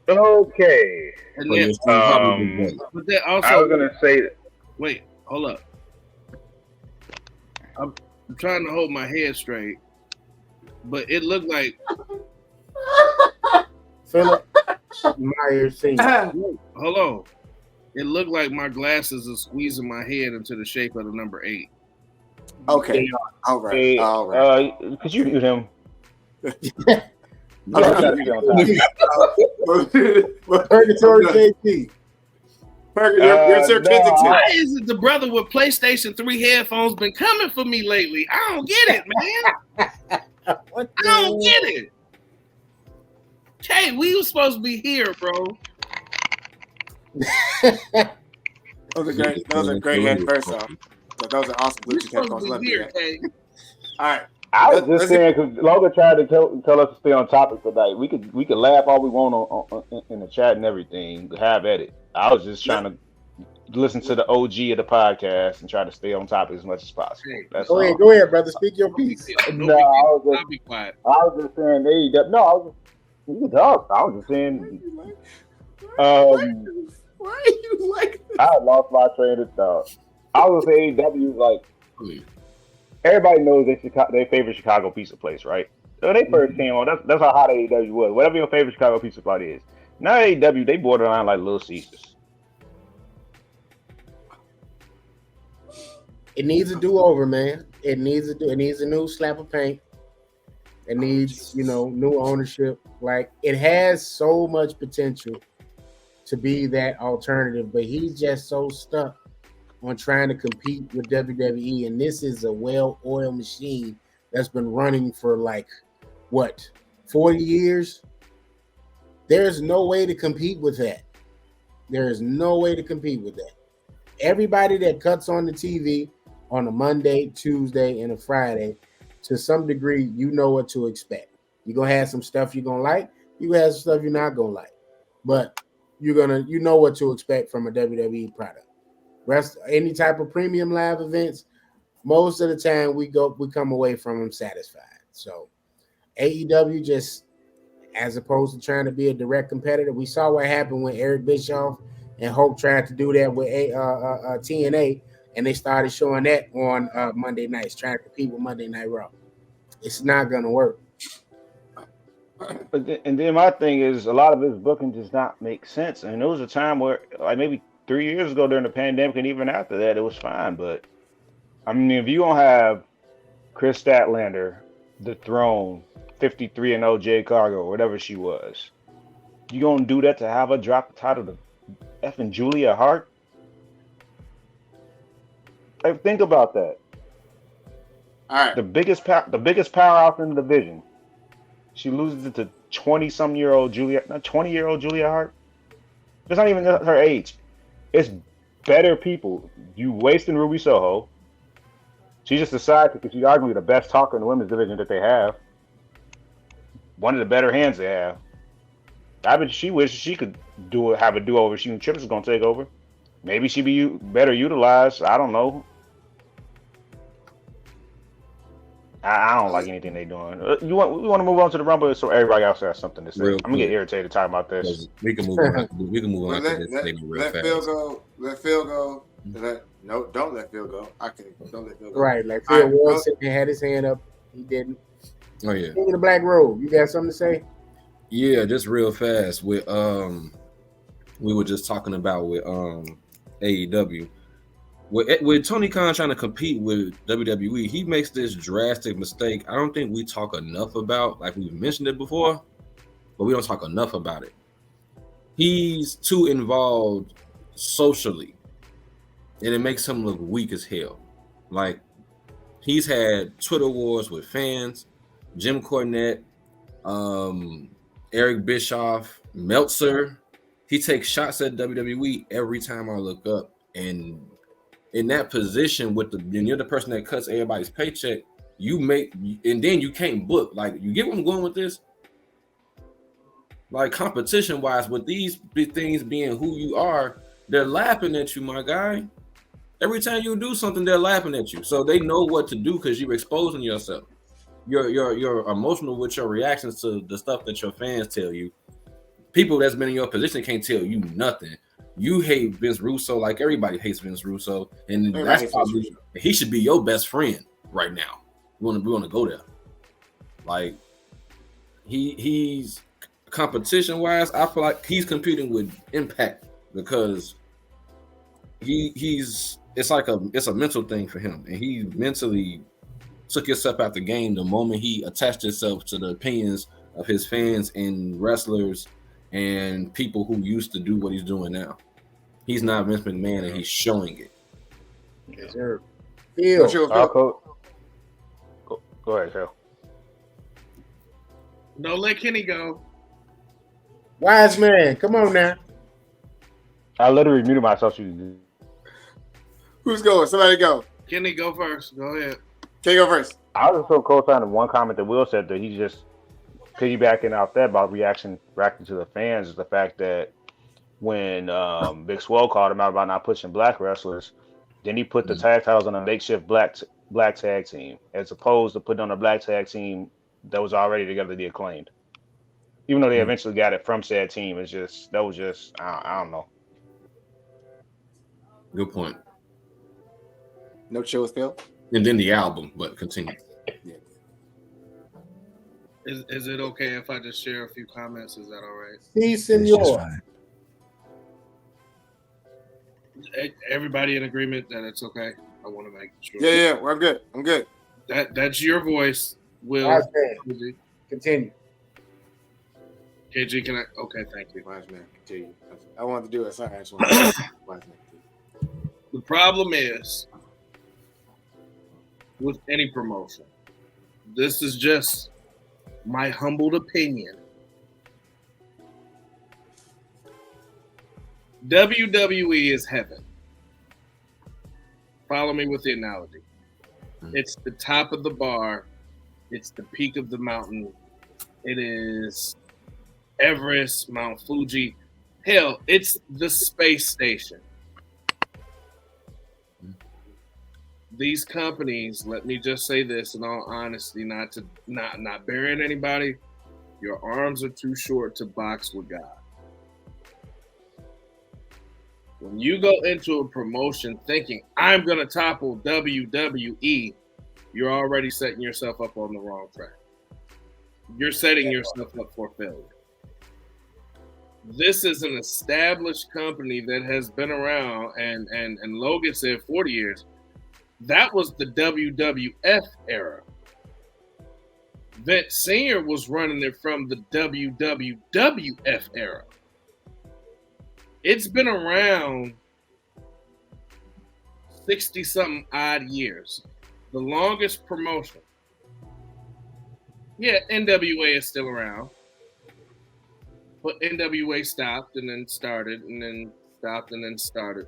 Okay. And So then, you're still probably good. but then also, I was gonna say wait, hold up. I'm trying to hold my head straight, but it looked like Philip Myers Sr. hold on. It looked like my glasses are squeezing my head into the shape of the number 8. Okay. All right. All right. could you mute him? Purgatory JP. Yes, sir, Kensington. Why is it the brother with PlayStation 3 headphones been coming for me lately? I don't get it, man. I don't get it. Hey, we were supposed to be here, bro. Those are great head first off. Those are awesome We're Bluetooth headphones. supposed to Love be you. here, Kay. All right. I was just saying because Logan tried to tell us to stay on topic tonight. We could laugh all we want on in the chat and everything. Have at it. I was just trying to listen to the OG of the podcast and try to stay on topic as much as possible. That's Go all. ahead, brother. Speak your piece. No, I'll be quiet. I was just saying AEW. No, I was you can talk. I was just saying. Why are you like this? I lost my train of thought. I was saying AEW like. Everybody knows their favorite Chicago pizza place, right? So when they first came on, that's how hot AEW was. Whatever your favorite Chicago pizza spot is. Now AEW, they borderline like Little Caesars. It needs a do-over, man. It needs a new slap of paint. It needs, new ownership. Like, it has so much potential to be that alternative, but he's just so stuck on trying to compete with WWE, and this is a well-oiled machine that's been running for 40 years. There's no way to compete with that. There is no way to compete with that. Everybody that cuts on the TV on a Monday, Tuesday, and a Friday, to some degree, you know what to expect. You're gonna have some stuff you're gonna like. You have some stuff you're not gonna like, but you know what to expect from a WWE product. Any type of premium live events, most of the time we come away from them satisfied. So AEW, just as opposed to trying to be a direct competitor, we saw what happened when Eric Bischoff and Hulk tried to do that with TNA, and they started showing that on Monday nights, trying to compete with Monday Night Raw. It's not gonna work. And then my thing is, a lot of his booking does not make sense. And there was a time where, like maybe 3 years ago during the pandemic, and even after that, it was fine. But I mean, if you don't have Chris Statlander, The Throne, 53-0 Jade Cargill, or whatever she was, you gonna do that to have her drop the title to effing Julia Hart? Like, think about that. All right. The biggest powerhouse in the division. She loses it to 20-year-old Julia Hart. That's not even her age. It's better people. You wasting Ruby Soho. She just decided because she's arguably the best talker in the women's division that they have. One of the better hands they have. I bet she wishes she could have a do-over. She knew Trips was gonna take over. Maybe she'd be better utilized. I don't know. I don't like anything they're doing. We want to move on to the Rumble so everybody else has something to say. I'm gonna get irritated talking about this. We can move on. We can move on. Let Phil go. Let Phil go. Don't let Phil go. Don't let Phil go. Right, like Phil was sitting there, had his hand up. He didn't. Oh yeah. King of the Black Robe. You got something to say? Yeah, just real fast. With we were just talking about with AEW. With Tony Khan trying to compete with WWE, he makes this drastic mistake. I don't think we talk enough about, like we've mentioned it before, but we don't talk enough about it. He's too involved socially, and it makes him look weak as hell. Like, he's had Twitter wars with fans, Jim Cornette, Eric Bischoff, Meltzer. He takes shots at WWE every time I look up, and in that position when you're the person that cuts everybody's paycheck, and then you can't book. Like, you get where I'm going with this? Like competition wise, with these big things being who you are, they're laughing at you, my guy. Every time you do something, they're laughing at you. So they know what to do because you're exposing yourself. You're emotional with your reactions to the stuff that your fans tell you. People that's been in your position can't tell you nothing. You hate Vince Russo like everybody hates Vince Russo, and that's probably he should be your best friend right now. We want to go there. Like he's competition wise, I feel like he's competing with Impact because it's a mental thing for him, and he mentally took himself out the game the moment he attached himself to the opinions of his fans and wrestlers and people who used to do what he's doing now. He's not Vince McMahon, and he's showing it. Yes, sir. Phil. Go ahead, Phil. No, let Kenny go. Wise man, come on now. I literally muted myself. Who's going? Somebody go. Kenny, go first. Go ahead. Can you go first? I was so co-signing one comment that Will said that he just piggybacking off that about reacting to the fans is the fact that when Big Swole called him out about not pushing black wrestlers, then he put the tag titles on a makeshift black tag team as opposed to putting on a black tag team that was already together, the Acclaimed. Even though they eventually got it from said team, I don't know. Good point. No chill with Phil. And then the album, but continue. Yeah. Is it okay if I just share a few comments? Is that all right? Si, senor. Everybody in agreement that it's okay? I want to make sure. Yeah, I'm good. I'm good. That's your voice, Will. Wise man. Continue. KG, can I? Okay, thank you. Wise man, continue. I wanted to do it. Sorry, I just wanted to Wise man. The problem is with any promotion, this is just my humbled opinion. WWE is heaven. Follow me with the analogy. It's the top of the bar. It's the peak of the mountain. It is Everest, Mount Fuji. Hell, it's the space station. These companies, let me just say this in all honesty, not burying anybody, your arms are too short to box with God. When you go into a promotion thinking, I'm going to topple WWE, you're already setting yourself up on the wrong track. You're setting yourself up for failure. This is an established company that has been around, and Logan said 40 years. That was the WWF era. Vince Sr. was running it from the WWF era. It's been around 60-something odd years. The longest promotion. Yeah, NWA is still around. But NWA stopped and then started and then stopped and then started.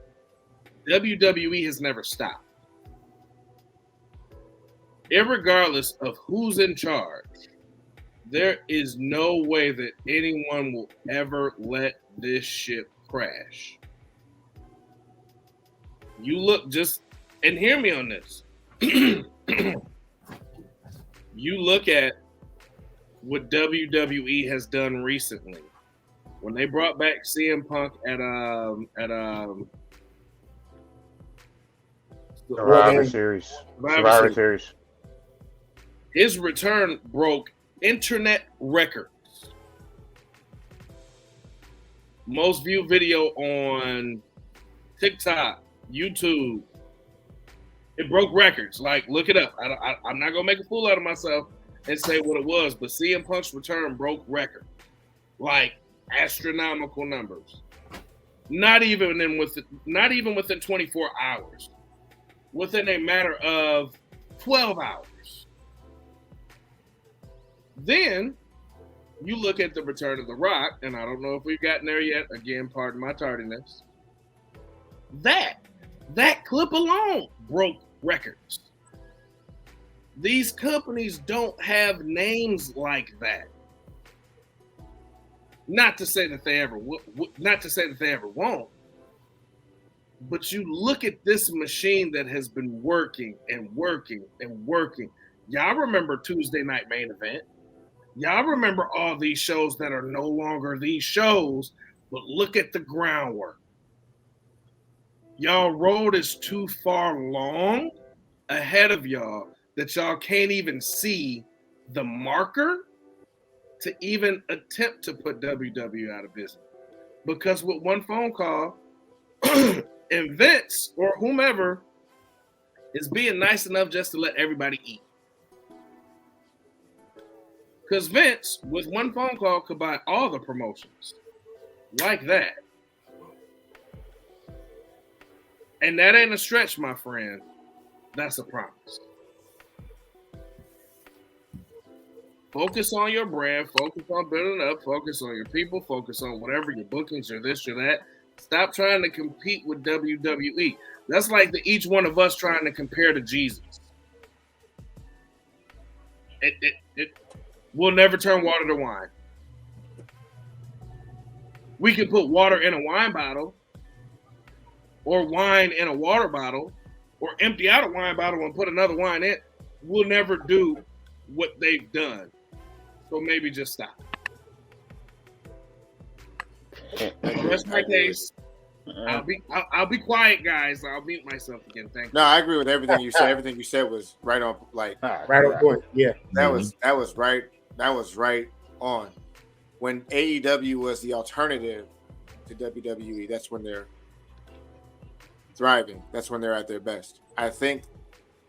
WWE has never stopped. Irregardless of who's in charge, there is no way that anyone will ever let this ship crash. You look and hear me on this. You look at what WWE has done recently. When they brought back CM Punk at Survivor Series. His return broke internet records. Most viewed video on TikTok, YouTube. It broke records. Like, look it up. I'm not gonna make a fool out of myself and say what it was, but CM Punk's return broke records. Like astronomical numbers. Not even within 24 hours. Within a matter of 12 hours. Then you look at the return of The Rock, and I don't know if we've gotten there yet. Again, pardon my tardiness. That clip alone broke records. These companies don't have names like that. Not to say that they ever won't. But you look at this machine that has been working and working and working. Y'all remember Tuesday Night Main Event. Y'all remember all these shows that are no longer these shows, but look at the groundwork. Y'all road is too far long ahead of y'all that y'all can't even see the marker to even attempt to put WW out of business. Because with one phone call, and Vince or whomever is being nice enough just to let everybody eat. Because Vince, with one phone call, could buy all the promotions like that. And that ain't a stretch, my friend. That's a promise. Focus on your brand. Focus on building up. Focus on your people. Focus on whatever your bookings or this or that. Stop trying to compete with WWE. That's like each one of us trying to compare to Jesus. We'll never turn water to wine. We can put water in a wine bottle or wine in a water bottle or empty out a wine bottle and put another wine in. We'll never do what they've done. So maybe just stop. That's my case. I'll be quiet, guys. I'll mute myself again. Thank you. No, I agree with everything you said. Everything you said was right on. Like Right on point. Yeah. that was right. That was right on. When AEW was the alternative to WWE, that's when they're thriving. That's when they're at their best. I think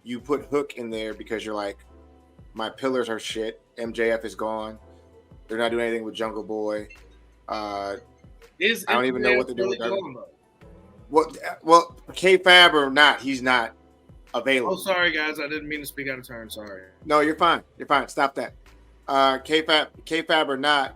you put Hook in there because you're like, my pillars are shit. MJF is gone. They're not doing anything with Jungle Boy. I don't even know what they're doing with that. Well, K-Fab or not, he's not available. Oh, sorry, guys. I didn't mean to speak out of turn. Sorry. No, you're fine. You're fine. Stop that. K-Fab or not,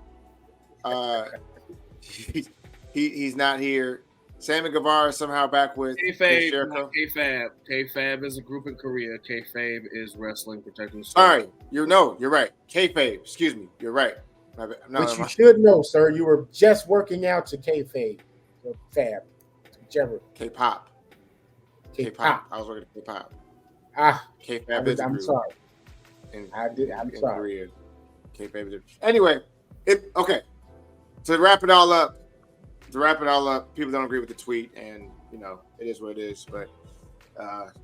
he's not here. Sammy Guevara is somehow back with K-Fab. K-Fab is a group in Korea. K-Fab is wrestling protecting the Sorry, you're right. K-Fab, excuse me, you're right. Which you should know, sir. You were just working out to K-Fab, or Fab, whichever. K-pop. K-pop. I was working at K-pop. K-Fab is a group. Sorry. I'm sorry. Korea. K-Fab is anyway. Okay. To wrap it all up, people don't agree with the tweet, and it is what it is. But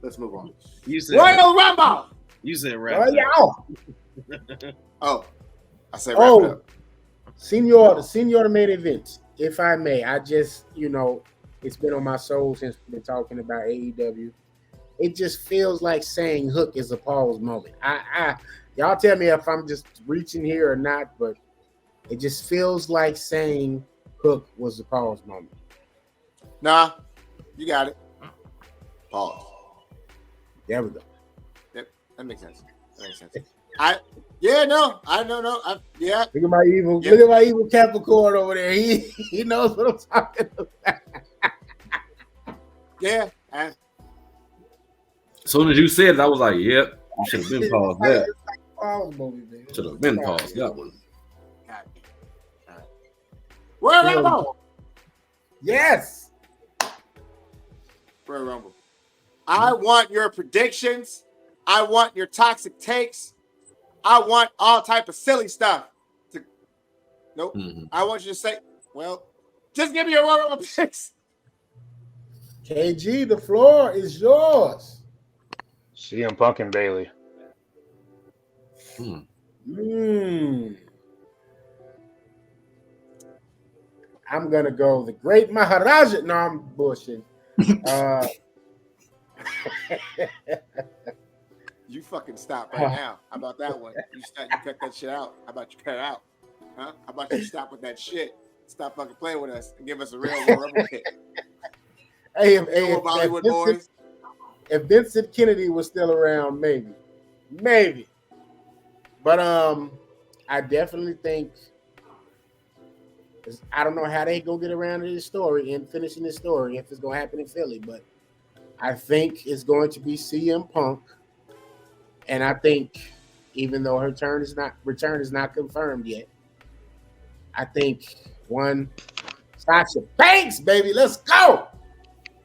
let's move on. You said Royal Rumble. You said wrap it up. Oh, I said wrap it up. Senior main event, if I may. I just, it's been on my soul since we've been talking about AEW. It just feels like saying Hook is a pause moment. Y'all tell me if I'm just reaching here or not, but it just feels like saying Hook was a pause moment. Nah, you got it. Pause. There we go. Yep, that makes sense. I know. Yeah. Look at my evil Capricorn over there. He knows what I'm talking about. Yeah. As soon as you said it, I was like, yep, you should have been paused that. Should have been paused that one. Royal Rumble. Yes. Royal Rumble. I want your predictions. I want your toxic takes. I want all type of silly stuff. Nope. Mm-hmm. I want you to say, well, just give me your Royal Rumble picks. KG, the floor is yours. CM Punk and Bayley. I'm gonna go the Great Maharaja. No, I'm bullshitting. You fucking stop right now. How about that one? You cut that shit out. How about you cut it out? Huh? How about you stop with that shit? Stop fucking playing with us and give us a real Rumble pick. Hey, if Vincent Kennedy was still around, maybe. But I definitely think I don't know how they gonna get around to this story and finishing this story if it's gonna happen in Philly, but I think it's going to be CM Punk, and I think even though her return is not confirmed yet, I think one Sasha Banks, baby. Let's go.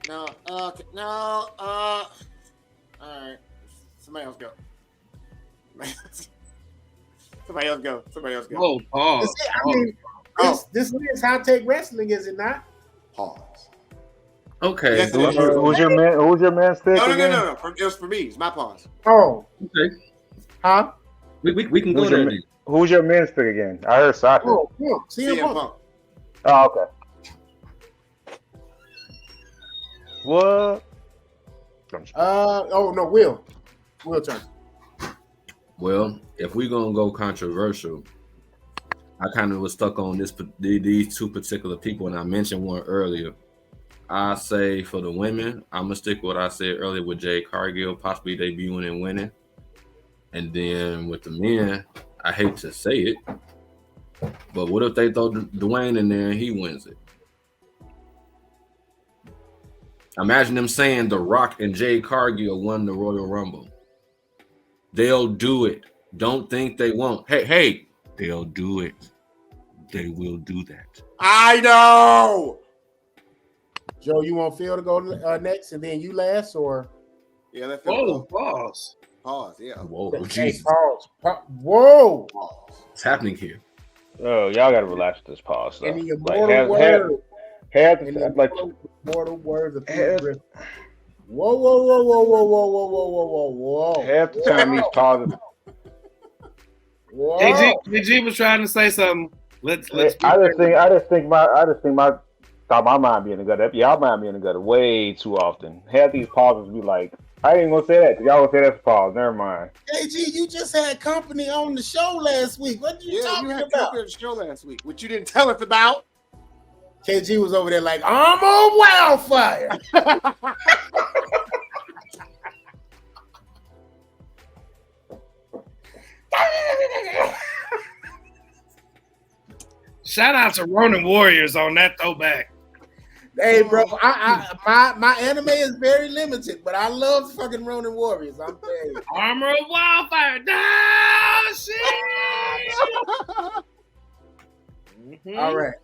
No, all right. Somebody else go. Somebody else go. Oh, pause. This is Hot Take Wrestling, is it not? Pause. Okay. Yes, it is. Who's your man? Who's your man's pick again? No. It was for me. It's my pause. Oh, Okay. huh? We can go there. Who's your man's pick again? I heard Sasha. Oh, yeah. CM CM Punk. Punk. Oh, okay. What? Oh no, Will turn. Well, if we're gonna go controversial, I kind of was stuck on these two particular people, and I mentioned one earlier. I say for the women, I'm gonna stick with what I said earlier with Jade Cargill possibly debuting and winning, and then with the men, I hate to say it, but what if they throw Dwayne in there and he wins it? Imagine them saying The Rock and Jade Cargill won the Royal Rumble. They'll do it. Don't think they won't. Hey, they'll do it. They will do that. I know. Joe, you want Phil to go next and then you last, or? Yeah, let Whoa, Phil go. pause. Pause. Yeah. Whoa, Hey, Jesus. pause. Whoa. Pause. What's happening here? Oh, y'all gotta relax with this pause stuff. In the Like, immortal words. have In the like immortal words of have- Peter Griffin. Whoa. half the time these pauses. Whoa. KG was trying to say something. Let's. I just think my thought my mind be in the gutter. Y'all mind be in the gutter way too often. Half these pauses be like, I ain't gonna say that because y'all gonna say that's a pause. Never mind. KG, you just had company on the show last week. What are you Yeah, talking you had about? Cooper at the show last week, which you didn't tell us about. KG was over there like, I'm on wildfire. Shout out to Ronin Warriors on that throwback. Hey, bro, my anime is very limited, but I love fucking Ronin Warriors. I'm telling you. Armor of Wildfire. No, shit. All right.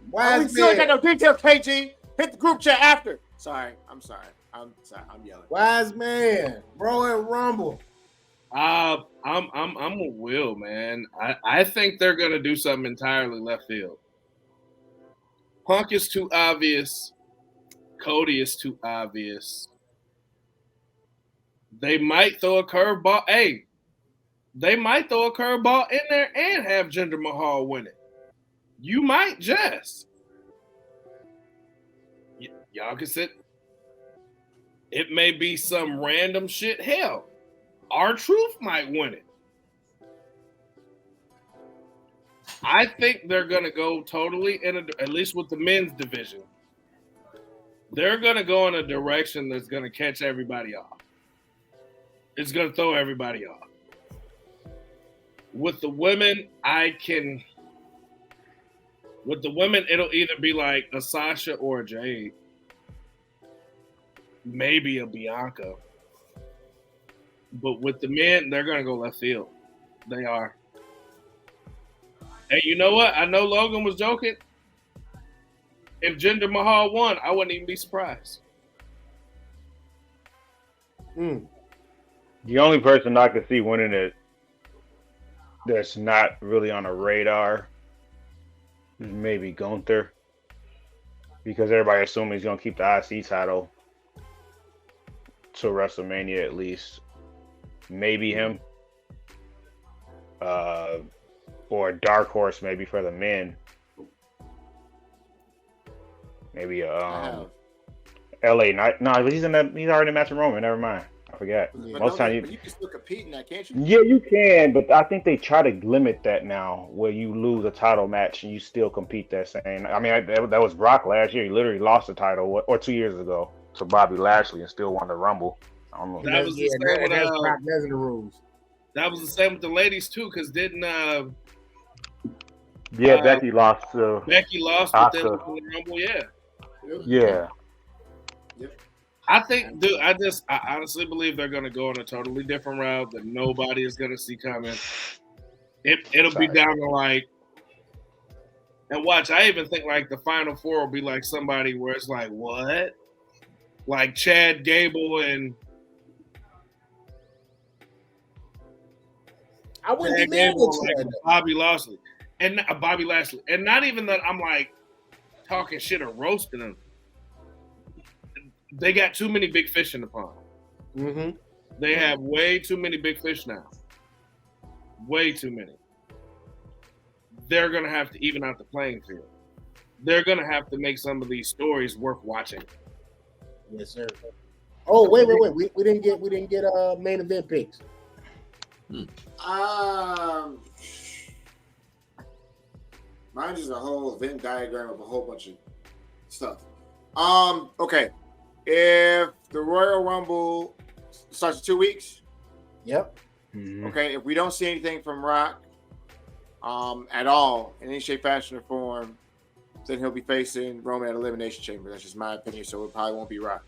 We Wise still got man, no details, KG. Hit the group chat after. Sorry. I'm sorry. I'm yelling. wise man, bro, and Rumble. I'm with Will, man. I think they're gonna do something entirely left field. Punk is too obvious. Cody is too obvious. They might throw a curveball. Hey, they might throw a curveball in there and have Jinder Mahal win it. You might just. Y'all can sit. It may be some random shit. Hell, R-Truth might win it. I think they're going to go totally at least with the men's division. They're going to go in a direction that's going to catch everybody off. It's going to throw everybody off. With the women, it'll either be like a Sasha or a Jade. Maybe a Bianca. But with the men, they're going to go left field. They are. Hey, you know what? I know Logan was joking. If Jinder Mahal won, I wouldn't even be surprised. The only person I could see winning it that's not really on a radar is maybe Gunther, because everybody assumes he's gonna keep the IC title to WrestleMania at least. Maybe him. Or a dark horse maybe for the men. Maybe LA Knight. No, he's already matching Roman. Never mind. I forgot. But Most time you can still compete in that, can't you? Yeah, you can, but I think they try to limit that now, where you lose a title match and you still compete that same. I mean, that was Brock last year. He literally lost the title, or 2 years ago, to Bobby Lashley and still won the Rumble. I don't know. That was the same with that's Brock Lesnar rules. That was the same with the ladies too, because didn't Becky lost. Becky lost with them in the Rumble? Yeah. I think, dude. I honestly believe they're going to go on a totally different route that nobody is going to see coming. It'll be down to like And watch, I even think like the final four will be like somebody where it's like, what? Like Chad Gable and I wouldn't Chad be mad Gable, with like you. Bobby Lashley. And Bobby Lashley. And not even that I'm like talking shit or roasting them. They got too many big fish in the pond. Mm-hmm. They have way too many big fish now. Way too many. They're going to have to even out the playing field. They're going to have to make some of these stories worth watching. Yes, sir. Oh, wait. We didn't get main event picks. Mine is a whole Venn diagram of a whole bunch of stuff. Okay. If the Royal Rumble starts in 2 weeks, Yep. okay, if we don't see anything from Rock at all in any shape, fashion, or form, then he'll be facing Roman at Elimination Chamber. That's just my opinion, so it probably won't be Rock.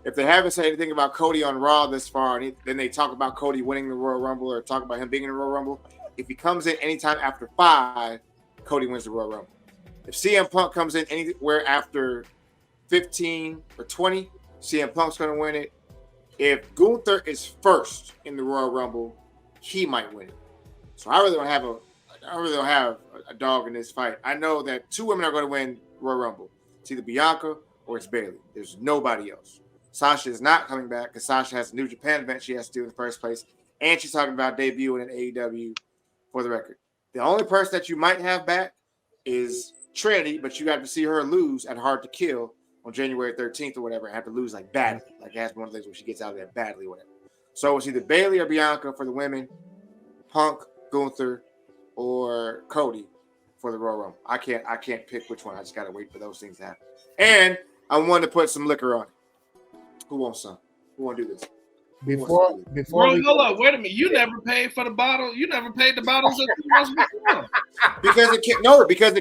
If they haven't said anything about Cody on Raw this far, and then they talk about Cody winning the Royal Rumble or talk about him being in the Royal Rumble, if he comes in anytime after 5, Cody wins the Royal Rumble. If CM Punk comes in anywhere after 15 or 20, CM Punk's going to win it. If Gunther is first in the Royal Rumble, he might win it. So I really don't have a dog in this fight. I know that 2 women are going to win Royal Rumble. It's either Bianca or it's Bayley. There's nobody else. Sasha is not coming back because Sasha has a New Japan event she has to do in the first place, and she's talking about debuting in AEW for the record. The only person that you might have back is Trinity, but you got to see her lose at Hard to Kill on January 13th or whatever, and have to lose like badly. Like that's one of the things where she gets out of there badly or whatever. So it's either Bayley or Bianca for the women, Punk, Gunther, or Cody for the Royal Rumble. I can't pick which one. I just gotta wait for those things to happen. And I want to put some liquor on it. Who wants some? Who want to do this? Before Bro, hold up, wait a minute. You never paid for the bottle. You never paid the bottles that you was before. Because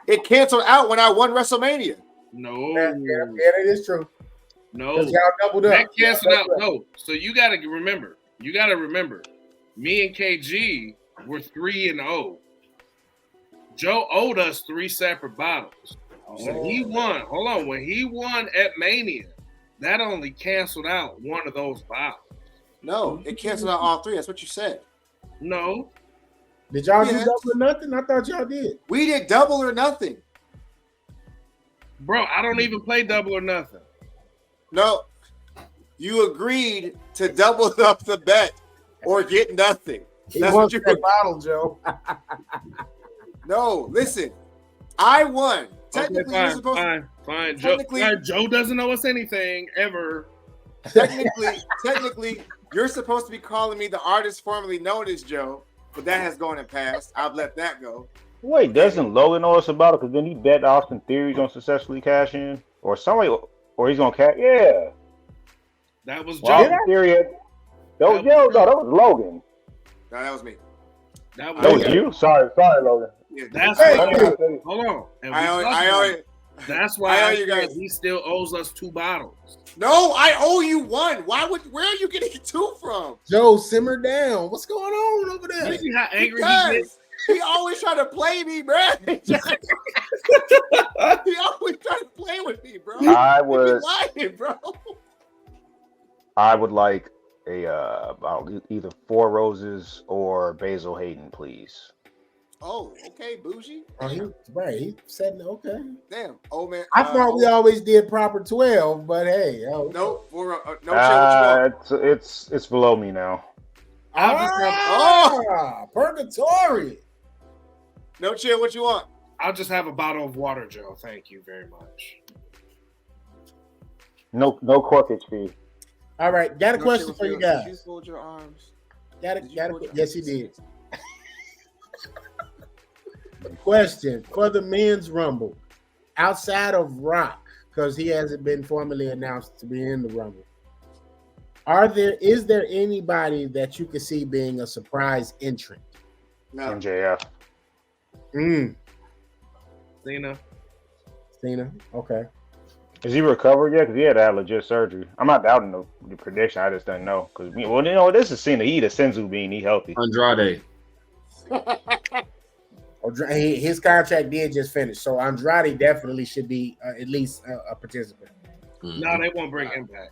it canceled out when I won WrestleMania. No. Yeah, it is true. No. Y'all doubled up. That canceled out. No. So you got to remember. Me and KG were 3-0. Joe owed us 3 separate bottles. So he won. Hold on. When he won at Mania, that only canceled out one of those bottles. No, it canceled out all 3. That's what you said. No. Did y'all do double or nothing? I thought y'all did. We did double or nothing. Bro, I don't even play double or nothing. No, you agreed to double up the bet or get nothing. That's what you bottle, Joe. No, listen. I won. Technically, okay, fine. Joe doesn't owe us anything ever. Technically, you're supposed to be calling me the artist formerly known as Joe, but that has gone and passed. I've let that go. Wait, doesn't Logan know us about it? Because then he bet Austin Theory's gonna successfully cash in, or somebody, or he's gonna cash. Yeah, that was well, Joe. Theory. That was Logan. No, that was me. That was you. Sorry, Logan. Yeah, that's hold on. That's why you guys. He still owes us 2 bottles. No, I owe you 1. Where are you getting 2 from? Joe, simmer down. What's going on over there? You see how angry he gets? He always trying to play me, bro. He always trying to play with me, bro. I would lying, bro. I would like about either 4 Roses or Basil Hayden, please. Oh, okay, bougie. Oh, he said okay. Damn, old man. I thought we always did proper 12, but hey, no, no shit. What you want? It's below me now. Purgatory. No chill. What you want? I'll just have a bottle of water, Joe. Thank you very much. No corkage fee. All right, got a question for you guys. Did you fold your arms? Yes, he did. Question for the men's Rumble, outside of Rock, because he hasn't been formally announced to be in the Rumble. Is there anybody that you could see being a surprise entrant? No. MJF. Cena. Okay. Is he recovered yet? Because he had to have legit surgery. I'm not doubting the prediction. I just don't know. Because this is Cena. He eat a senzu bean. He healthy. Andrade. His contract did just finish, so Andrade definitely should be at least a participant. No, they won't bring him back.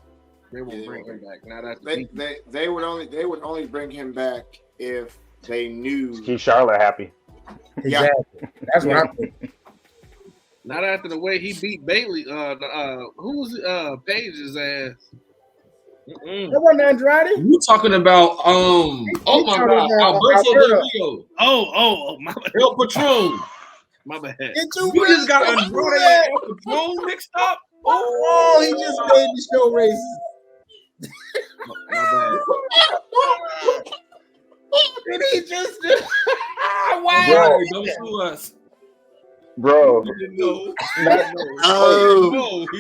They won't bring him back. Not after they would only bring him back if they knew Keep Charlotte happy. Exactly. That's what I'm thinking. Not after the way he beat Bailey. Who's Paige's ass? That wasn't Andrade. You talking about oh my God, Alberto Del Rio. Oh, my bad. El Patron. My bad. You just got Andrade and El Patron mixed up. Oh, he just made the show racist. My bad. Did he just do? Wow, Bro. don't sue us. Bro, He didn't know. He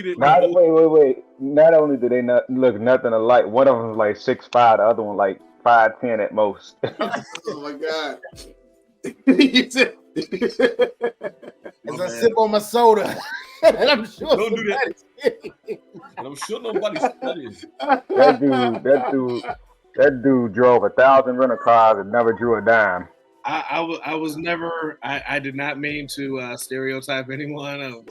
didn't know. wait. Not only do they not look nothing alike, one of them is like 6'5", the other one like 5'10" at most. Oh my God. As I sip on my soda, and I'm sure Don't do that. And I'm sure nobody's studying. That dude drove 1,000 rental cars and never drew a dime. I was never. I did not mean to stereotype anyone of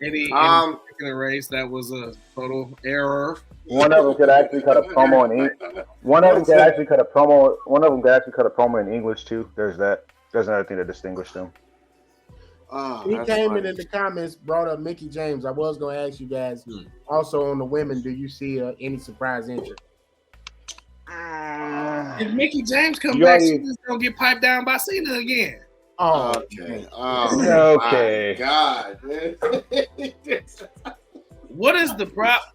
any particular race. That was a total error. One of them could actually cut a promo in English. One of them could actually cut a promo in English too. There's that. There's another thing that distinguished them. He came in the comments, brought up Mickey James. I was going to ask you guys also on the women. Do you see any surprise entry? If Mickey James come back, she's gonna get piped down by Cena again. Oh, okay. Okay. My God. What is the problem?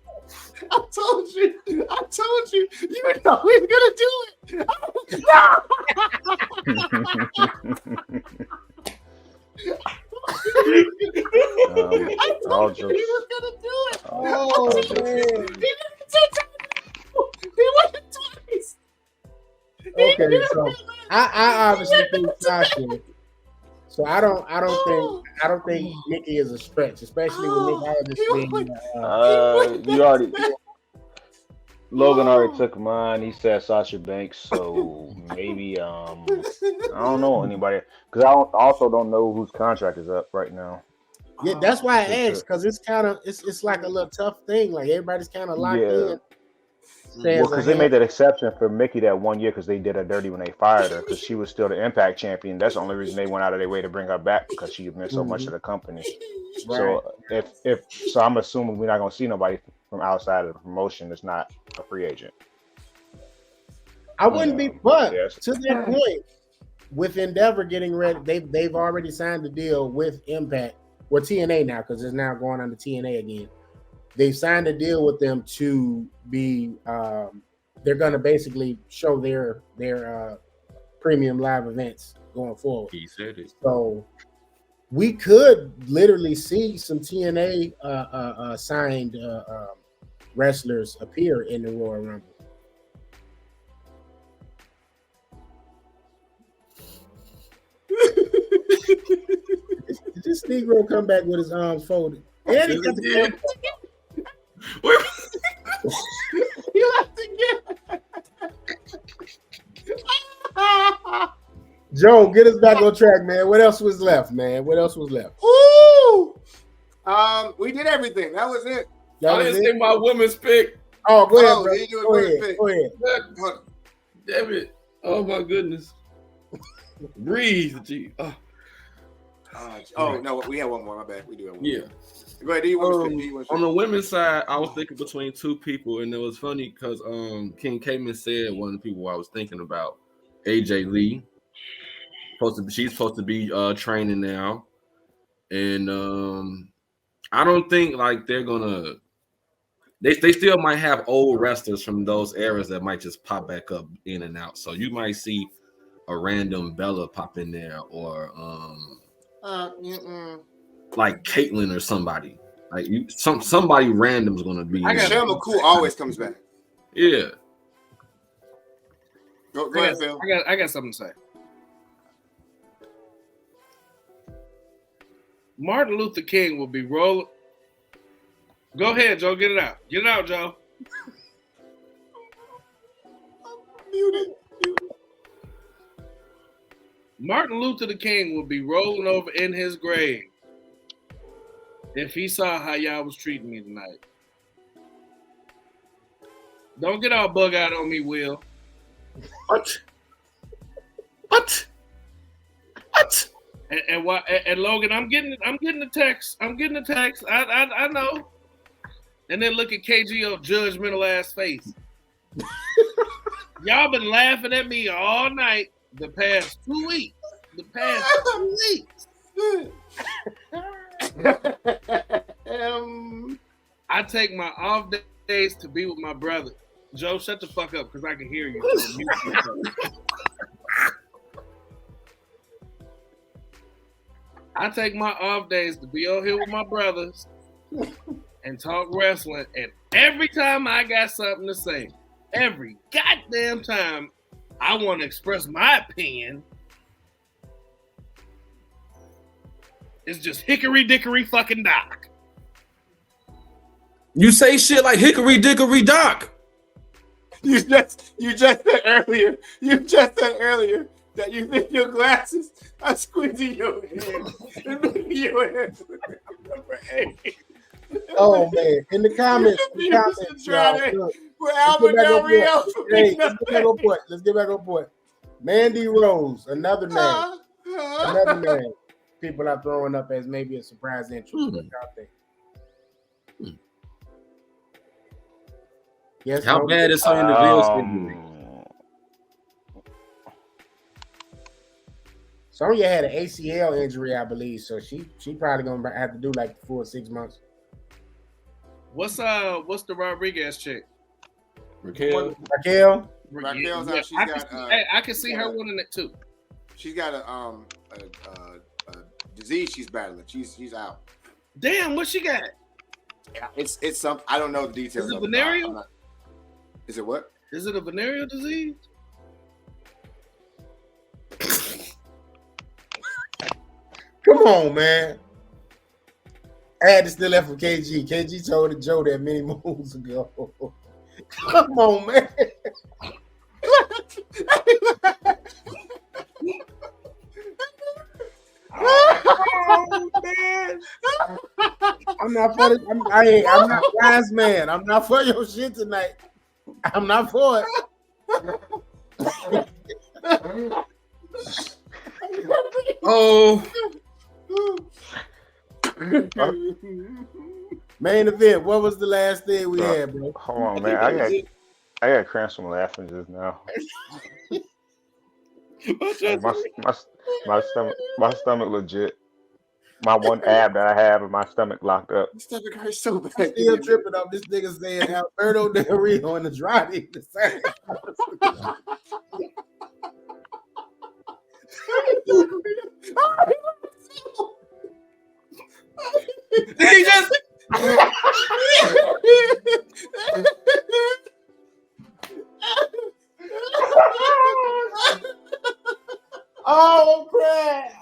I told you. You know we were gonna do it. All jokes. He was gonna do it. Oh, man. He went twice. Okay, so I obviously think Sasha. So I don't think Nikki is a stretch, especially with Nick Aldis being. Logan already took mine. He said Sasha Banks, so maybe I don't know anybody because I also don't know whose contract is up right now. Yeah, that's why I asked because it's like a little tough thing. Like everybody's kind of locked in. Well, because they made that exception for Mickey that 1 year because they did her dirty when they fired her because she was still the Impact champion. That's the only reason they went out of their way to bring her back because she missed so much of the company. Right. So I'm assuming we're not going to see nobody from outside of the promotion that's not a free agent. I wouldn't be, but yes. to that point, with Endeavor getting ready, they've already signed a deal with Impact or TNA now because it's now going on to TNA again. They've signed a deal with them to be. They're going to basically show their premium live events going forward. He said it. So we could literally see some TNA signed wrestlers appear in the Royal Rumble. Did this Negro come back with his arms folded? And he got the You have to get. Joe, get us back on track, man. What else was left, man? Ooh. We did everything. That was it. I didn't say my woman's pick. Oh, go ahead, bro. You do Go ahead. Damn it. Oh my goodness. Breathe, G. No, we have one more. My bad. We do have one. Yeah. Go ahead. Do you want to pick? On the women's side, I was thinking between two people, and it was funny because King Kamen said one of the people I was thinking about, AJ Lee. She's supposed to be training now, and I don't think like they're gonna. They still might have old wrestlers from those eras that might just pop back up in and out. So you might see a random Bella pop in there, or like Caitlyn or somebody. Like somebody random's gonna be. Michelle McCool always comes back. Yeah. Go ahead, Phil. I got something to say. Martin Luther King will be rolling. Go ahead, Joe. Get it out. Get it out, Joe. Muted. Martin Luther King would be rolling over in his grave if he saw how y'all was treating me tonight. Don't get all bug out on me, Will. What? And Logan, I'm getting the text. I know. And then look at KGO judgmental ass face. Y'all been laughing at me all night the past 2 weeks. I take my off days to be with my brother. Joe, shut the fuck up because I can hear you. So mute yourself. I take my off days to be out here with my brothers and talk wrestling. And every time I got something to say, every goddamn time I want to express my opinion, it's just hickory dickory fucking doc. You say shit like hickory dickory doc. You just said earlier that you think your glasses are squeezing your head and making your head number 8. Oh man! In the comments, y'all, for Albert Del Rio. Hey, let's get back on point. Mandy Rose, another name. People are throwing up as maybe a surprise entry. What y'all think? Yes. How bad is Sonya Deville's injury? Sonya had an ACL injury, I believe, so she probably gonna have to do like 4 or 6 months. What's the Rodriguez chick? Raquel. Raquel's out. I can see her winning it too. She's got a disease she's battling. She's out. Damn, what she got? Yeah, it's some. I don't know the details. Is it of venereal? Is it what? Is it a venereal disease? Come on, man. I had to steal that from KG. KG told Joe that many moons ago. Come on, man. Oh, man. I'm not for it. I'm not wise man. I'm not for your shit tonight. I'm not for it. Oh. Main event. What was the last thing we had, bro? Hold on, man. I got cramps from laughing just now. My stomach legit. My one ab that I have and my stomach locked up. My stomach hurts so bad. I'm still tripping off this nigga saying Alberto Del Rio and Andrade the same. He just Oh, crap.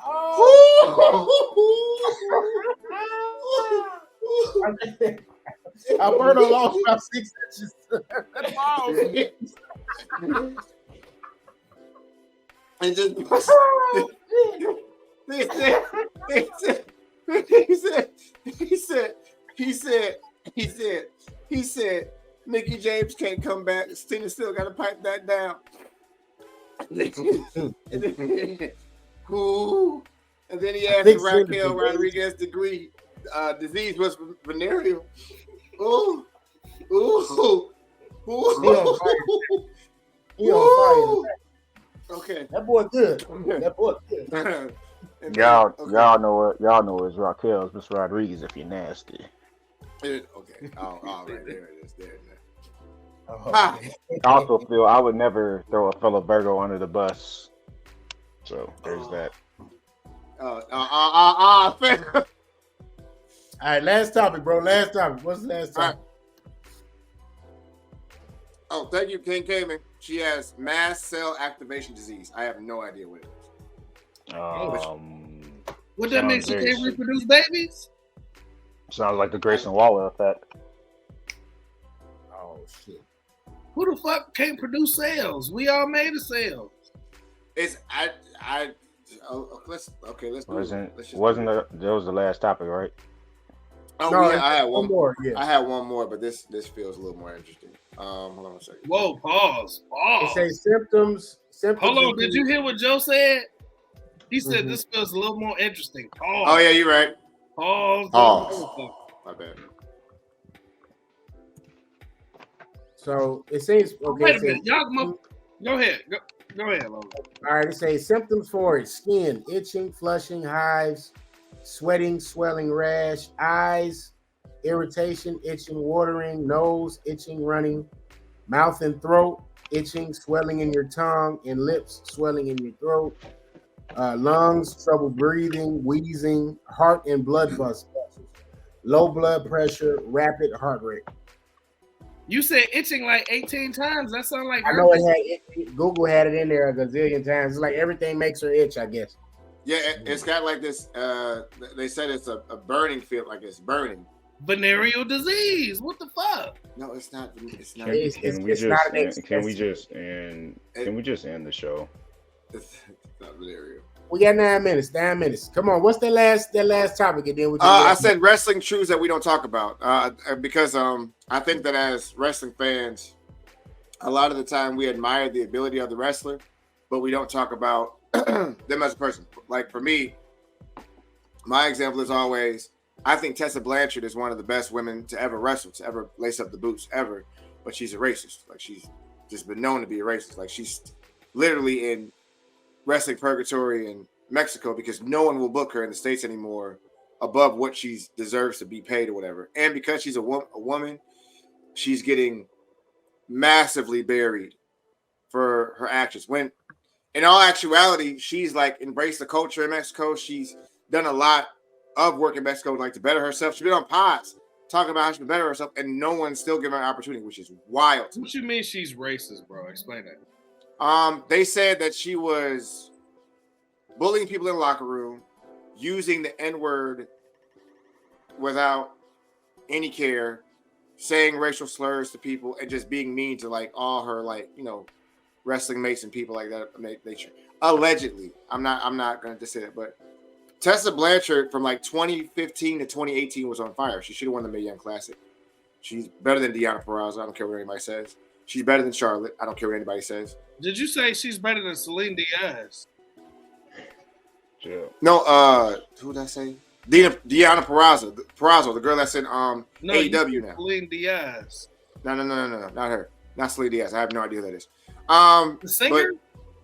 Alberto lost about 6 inches. And just he said Mickey James can't come back. Stina still got to pipe that down. And then he asked Raquel Rodriguez disease was venereal. Ooh. He on fire. Okay. That boy good. That boy good. Y'all know it's Raquel's Miss Rodriguez if you're nasty. Okay. All right. There it is. There it is. Oh, I also feel I would never throw a fellow Virgo under the bus. So there's that. All right, last topic, bro. Last topic. What's the last topic? Oh, thank you, King Cayman. She has mast cell activation disease. I have no idea what it is. What that mean? She can't reproduce babies? Sounds like the Grayson Waller effect. Oh shit. Who the fuck can't produce cells? We all made of cells. It's I Let's do Wasn't it. Let's just wasn't do it. that was the last topic, right? Oh, No, yeah, I had one more. Yeah. I had one more, but this feels a little more interesting. Hold on a second. Whoa, pause. It says Pause. symptoms. Hold on, did you hear what Joe said? He said Mhm. this feels a little more interesting. Pause. Oh yeah, you're right. Pause. Pause. My bad. So it says okay. Wait It a minute. says, Y'all go ahead. Go ahead, Logan. all right, it says symptoms for it: skin, itching, flushing, hives, sweating, swelling, rash, eyes, irritation, itching, watering, nose, itching, running, mouth and throat, itching, swelling in your tongue and lips, swelling in your throat, lungs, trouble breathing, wheezing, heart and blood vessels, low blood pressure, rapid heart rate. You said itching like 18 times. That sounds like I know herpes. Google had it in there a gazillion times. It's like everything makes her itch, I guess. Yeah, it's got like this. They said it's a burning feel, like it's burning. Venereal disease. What the fuck? No, it's not. It's not. Can we it's not an just end the show? It's not venereal. We got 9 minutes. 9 minutes. Come on. What's that last topic? And then we I said wrestling truths that we don't talk about because I think that as wrestling fans, a lot of the time we admire the ability of the wrestler, but we don't talk about them as a person. Like for me, my example is always, I think Tessa Blanchard is one of the best women to ever wrestle, to ever lace up the boots ever, but she's a racist. Like she's just been known to be a racist. Like she's literally in wrestling purgatory in Mexico because no one will book her in the States anymore above what she deserves to be paid or whatever. And because she's a woman, she's getting massively buried for her actions. When in all actuality, she's like embraced the culture in Mexico. She's done a lot of work in Mexico, like to better herself. She's been on pods talking about how she can better herself, and no one's still giving her an opportunity, which is wild. What you mean she's racist, bro? Explain that. They said that she was bullying people in the locker room, using the N-word without any care, saying racial slurs to people, and just being mean to like all her wrestling mates and people like that. Nature. Allegedly, I'm not going to say it, but Tessa Blanchard from like 2015 to 2018 was on fire. She should have won the Mae Young Classic. She's better than Deonna Purrazzo. I don't care what anybody says. She's better than Charlotte. I don't care what anybody says. Did you say she's better than Celine Diaz? Yeah. No, who did I say? Deonna Purrazzo, the girl that's in AEW now. Celine Diaz. No, not her. Not Celine Diaz. I have no idea who that is. The singer?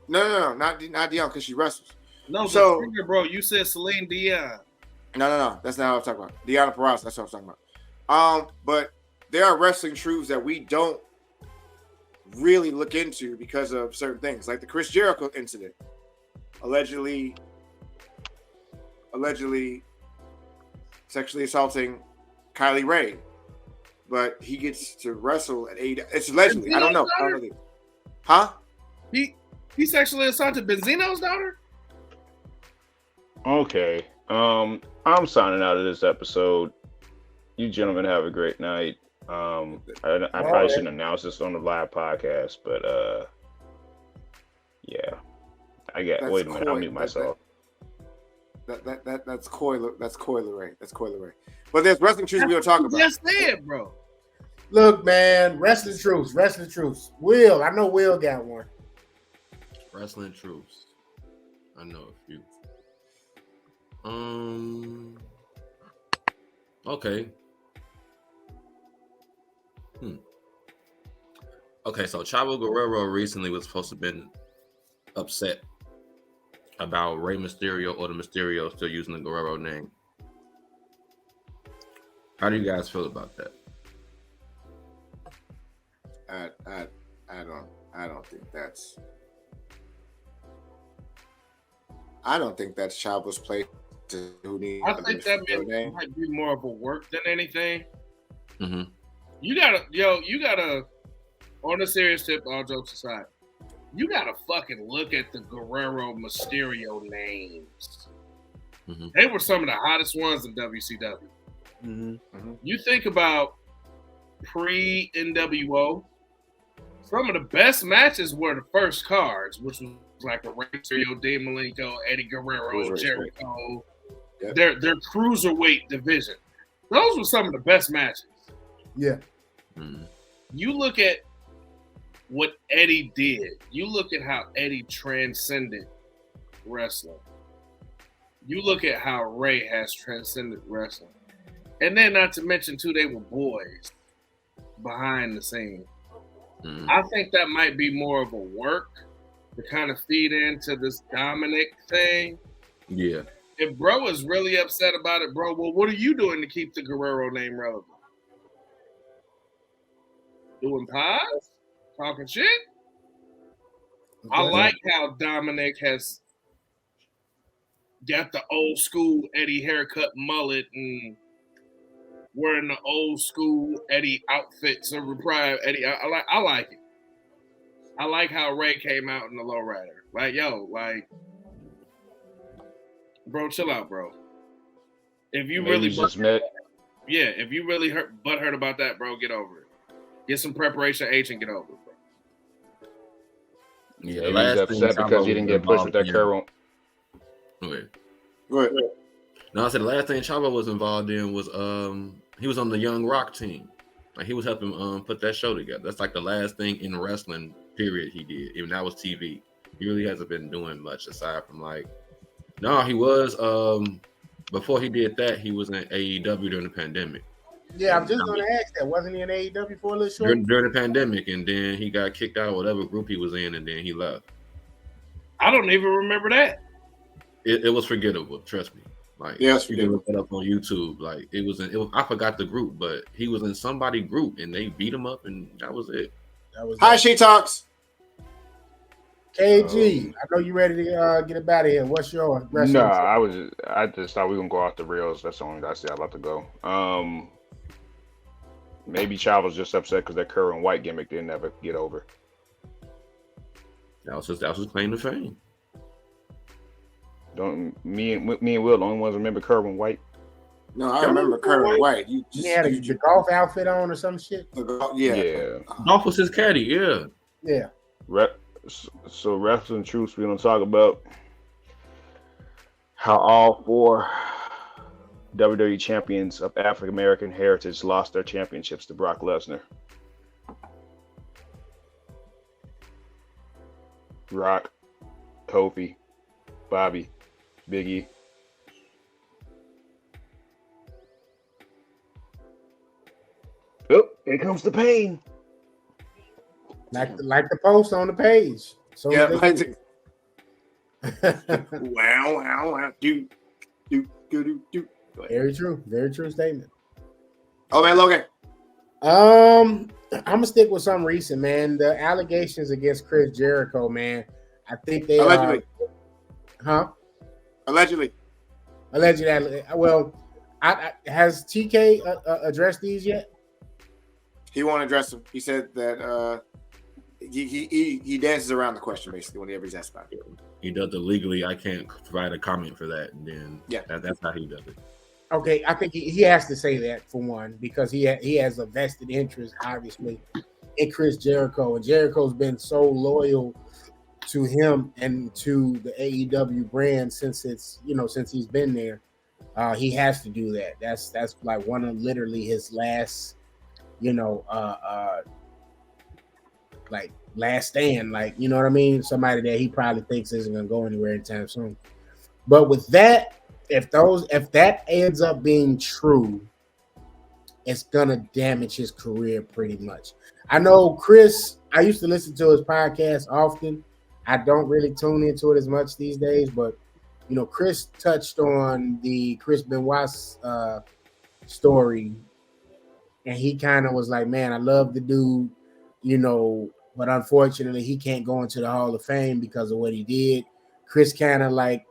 No, not Deonna because she wrestles. No, the singer, bro. You said Celine Dion. No. That's not what I'm talking about. Deonna Purrazzo. That's what I'm talking about. But there are wrestling truths that we don't really look into because of certain things, like the Chris Jericho incident, allegedly sexually assaulting Kylie Ray, but he gets to wrestle at AEW. It's allegedly. I don't know. Huh? He sexually assaulted Benzino's daughter? Okay. I'm signing out of this episode. You gentlemen have a great night. I probably shouldn't announce this on the live podcast, but yeah. Wait a minute, I'll mute myself. That's Coiler. That's Coiler. But there's wrestling truths we don't talk about. Just said, bro. Look, man, wrestling truths. Will, I know Will got one. Wrestling truths. I know a few. Okay. Okay, so Chavo Guerrero recently was supposed to have been upset about Rey Mysterio or the Mysterio still using the Guerrero name. How do you guys feel about that? I don't think that's Chavo's place to who needs. I think that might be more of a work than anything. Mm-hmm. You gotta, on a serious tip, all jokes aside, you gotta fucking look at the Guerrero Mysterio names. Mm-hmm. They were some of the hottest ones in WCW. Mm-hmm. You think about pre-NWO, Some of the best matches were the first cards, which was like a Rey Mysterio, Dean Malenko, Eddie Guerrero, Jericho. Yep. Their cruiserweight division. Those were some of the best matches. Yeah. Mm. You look at what Eddie did. You look at how Eddie transcended wrestling. You look at how Ray has transcended wrestling. And then not to mention, too, they were boys behind the scenes. Mm. I think that might be more of a work to kind of feed into this Dominic thing. Yeah. If bro is really upset about it, bro, well, what are you doing to keep the Guerrero name relevant? Doing pies? Talking shit? I like how Dominic has got the old school Eddie haircut, mullet, and wearing the old school Eddie outfits and reprise Eddie. I like it. I like how Ray came out in the lowrider. Like, yo, like, bro, chill out, bro. If you Maybe really he's just met. yeah, if you really butthurt about that, bro, get over it. Get some preparation H and get over it, bro. Yeah. Maybe he's upset because he didn't get pushed with that curl. Okay. Go ahead. No, I said the last thing Chavo was involved in was he was on the Young Rock team. Like he was helping put that show together. That's like the last thing in wrestling period he did. Even that was TV. He really hasn't been doing much aside from like. No, he was before he did that. He was in AEW during the pandemic. Yeah, I'm just gonna ask that. Wasn't he in AEW for a little short? During the pandemic, and then he got kicked out of whatever group he was in, and then he left. I don't even remember that. It was forgettable. Trust me. Like, Yes, you can look it up on YouTube. Like, it was I forgot the group, but he was in somebody group, and they beat him up, and that was it. That was Hi, She Talks. KG. I know you ready to get up out of here. What's your wrestling? No, I just thought we were gonna go off the rails. That's the only I see I'm about to go. Maybe Chavo's just upset because that current white gimmick didn't ever get over. That was his claim to fame. Don't me and Will the only ones remember Kerwin White? No, I remember Kerwin White. You He had the golf outfit on or some shit. Yeah. Dolph was his caddy. Yeah. Yeah. So Wrestling Truths, we're gonna talk about how all 4 WWE champions of African American heritage lost their championships to Brock Lesnar. Rock, Kofi, Bobby, Biggie. Oh, here comes the pain. Like the post on the page. So Yeah. Wow. Do. Very true. Very true statement. Oh man, Logan. I'm gonna stick with something recent, man. The allegations against Chris Jericho, man. I think they Allegedly. Allegedly. Well, has TK addressed these yet? He won't address them. He said that he dances around the question basically whenever he's asked about it. He does it legally. I can't provide a comment for that. And then that's how he does it. Okay, I think he has to say that for one because he has a vested interest, obviously, in Chris Jericho, and Jericho's been so loyal to him and to the AEW brand since he's been there. He has to do that. That's like one of literally his last, like last stand. Like, you know what I mean? Somebody that he probably thinks isn't gonna go anywhere anytime soon. But with that. If that ends up being true, it's gonna damage his career pretty much. I know Chris. I used to listen to his podcast often. I don't really tune into it as much these days, but Chris touched on the Chris Benoit's story, and he kind of was like, "Man, I love the dude, but unfortunately, he can't go into the Hall of Fame because of what he did." Chris kind of like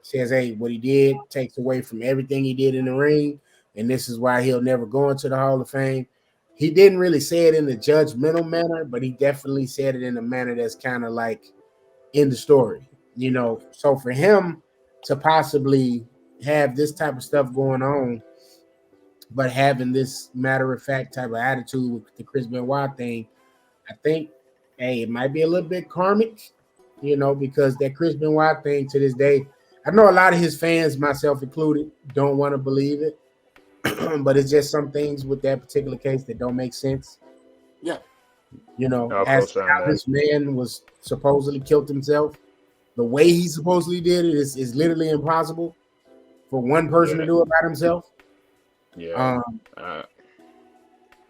says, hey, what he did takes away from everything he did in the ring, and this is why he'll never go into the Hall of Fame. He didn't really say it in the judgmental manner, but he definitely said it in a manner that's kind of like in the story, So for him to possibly have this type of stuff going on, but having this matter-of-fact type of attitude with the Chris Benoit thing, I think Hey, it might be a little bit karmic, because that Chris Benoit thing to this day, I know a lot of his fans, myself included, don't want to believe it, but it's just some things with that particular case that don't make sense. Yeah. I'll As co-sign how that. this man was supposedly killed himself, the way he supposedly did it is literally impossible for one person to do it by himself. Yeah.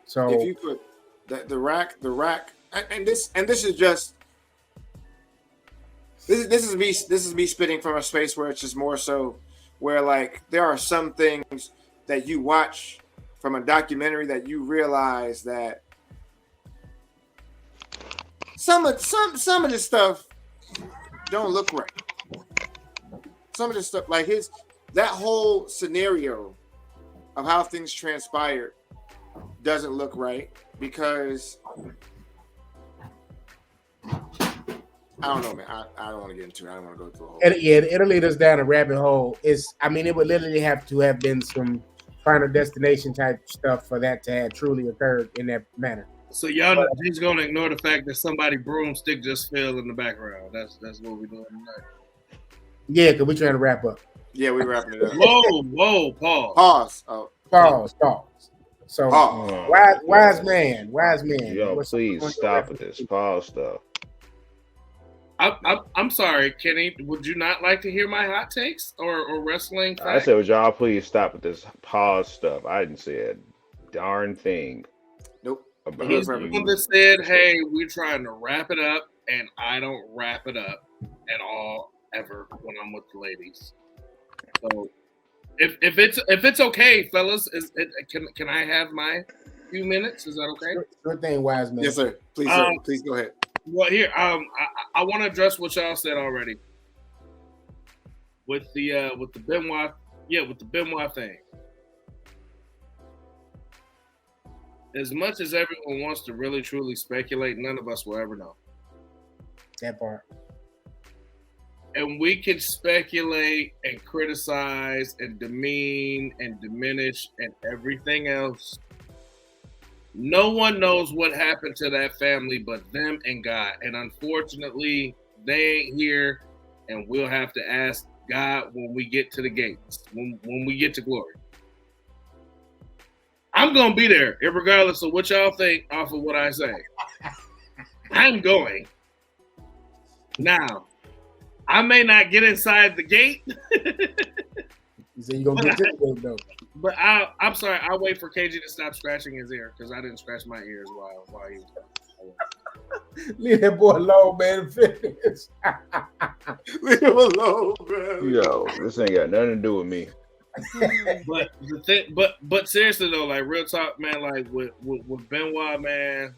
So if you put the rack, and this is just this is me spitting from a space where it's just more so where like there are some things that you watch from a documentary that you realize that some of this stuff don't look right. Some of this stuff, like that whole scenario of how things transpired doesn't look right because I don't know, man. I don't want to get into it. I don't want to go through a whole. It'll lead us down a rabbit hole. It would literally have to have been some Final Destination type stuff for that to have truly occurred in that manner. So y'all know he's gonna ignore the fact that somebody broomstick just fell in the background. That's what we're doing tonight. Yeah, because we're trying to wrap up. Yeah, we're wrapping it up. Whoa, Pause. Oh. Pause. So wise man. Yo, please stop with this pause stuff. I'm sorry, Kenny. Would you not like to hear my hot takes or wrestling facts? I said, would y'all please stop with this pause stuff? I didn't say a darn thing. Nope. He's the one that said, "Hey, we're trying to wrap it up," and I don't wrap it up at all ever when I'm with the ladies. So, if it's okay, fellas, can I have my few minutes? Is that okay? Sure thing, wise man. Yes, sir. Please, sir. Please go ahead. Well, here, I want to address what y'all said already with the Benoit, with the Benoit thing. As much as everyone wants to really truly speculate, none of us will ever know. That part. And we can speculate and criticize and demean and diminish and everything else. No one knows what happened to that family but them and God. And unfortunately, they ain't here, and we'll have to ask God when we get to the gates, when we get to glory. I'm going to be there, regardless of what y'all think off of what I say. I'm going. Now, I may not get inside the gate. You say you're going to get to the gate, though. But I'm sorry. I'll wait for KG to stop scratching his ear because I didn't scratch my ears while he was talking. Leave that boy alone, man. Finish. Leave him alone, man. Yo, this ain't got nothing to do with me. But the thing, but seriously though, like real talk, man, like with Benoit, man,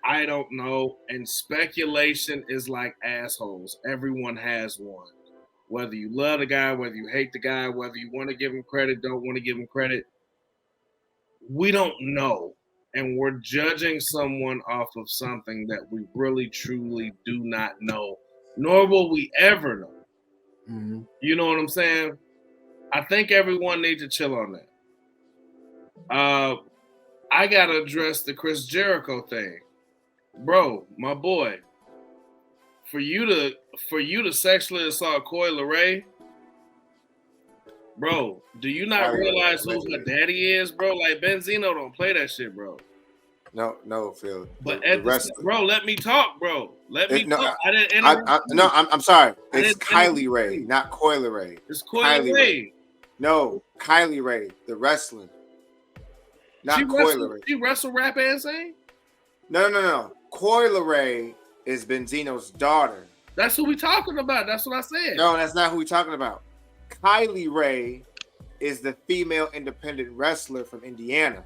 I don't know. And speculation is like assholes. Everyone has one. Whether you love the guy, whether you hate the guy, whether you want to give him credit, don't want to give him credit, we don't know. And we're judging someone off of something that we really, truly do not know, nor will we ever know. Mm-hmm. You know what I'm saying? I think everyone needs to chill on that. I got to address the Chris Jericho thing. Bro, my boy, for you to sexually assault Coi Leray, bro, do you not realize who her daddy is, bro? Like Benzino don't play that shit, bro. No, Phil. But bro, let me talk, bro. Let me talk. I'm sorry. It's Kylie Ray, not Coi Leray. It's Coi Leray. No, Kylie Ray, the wrestling. Not Coi Leray. She wrestle, rap, and sing? No. Coi Leray is Benzino's daughter. That's who we talking about. That's what I said. No, that's not who we talking about. Kylie Ray is the female independent wrestler from Indiana.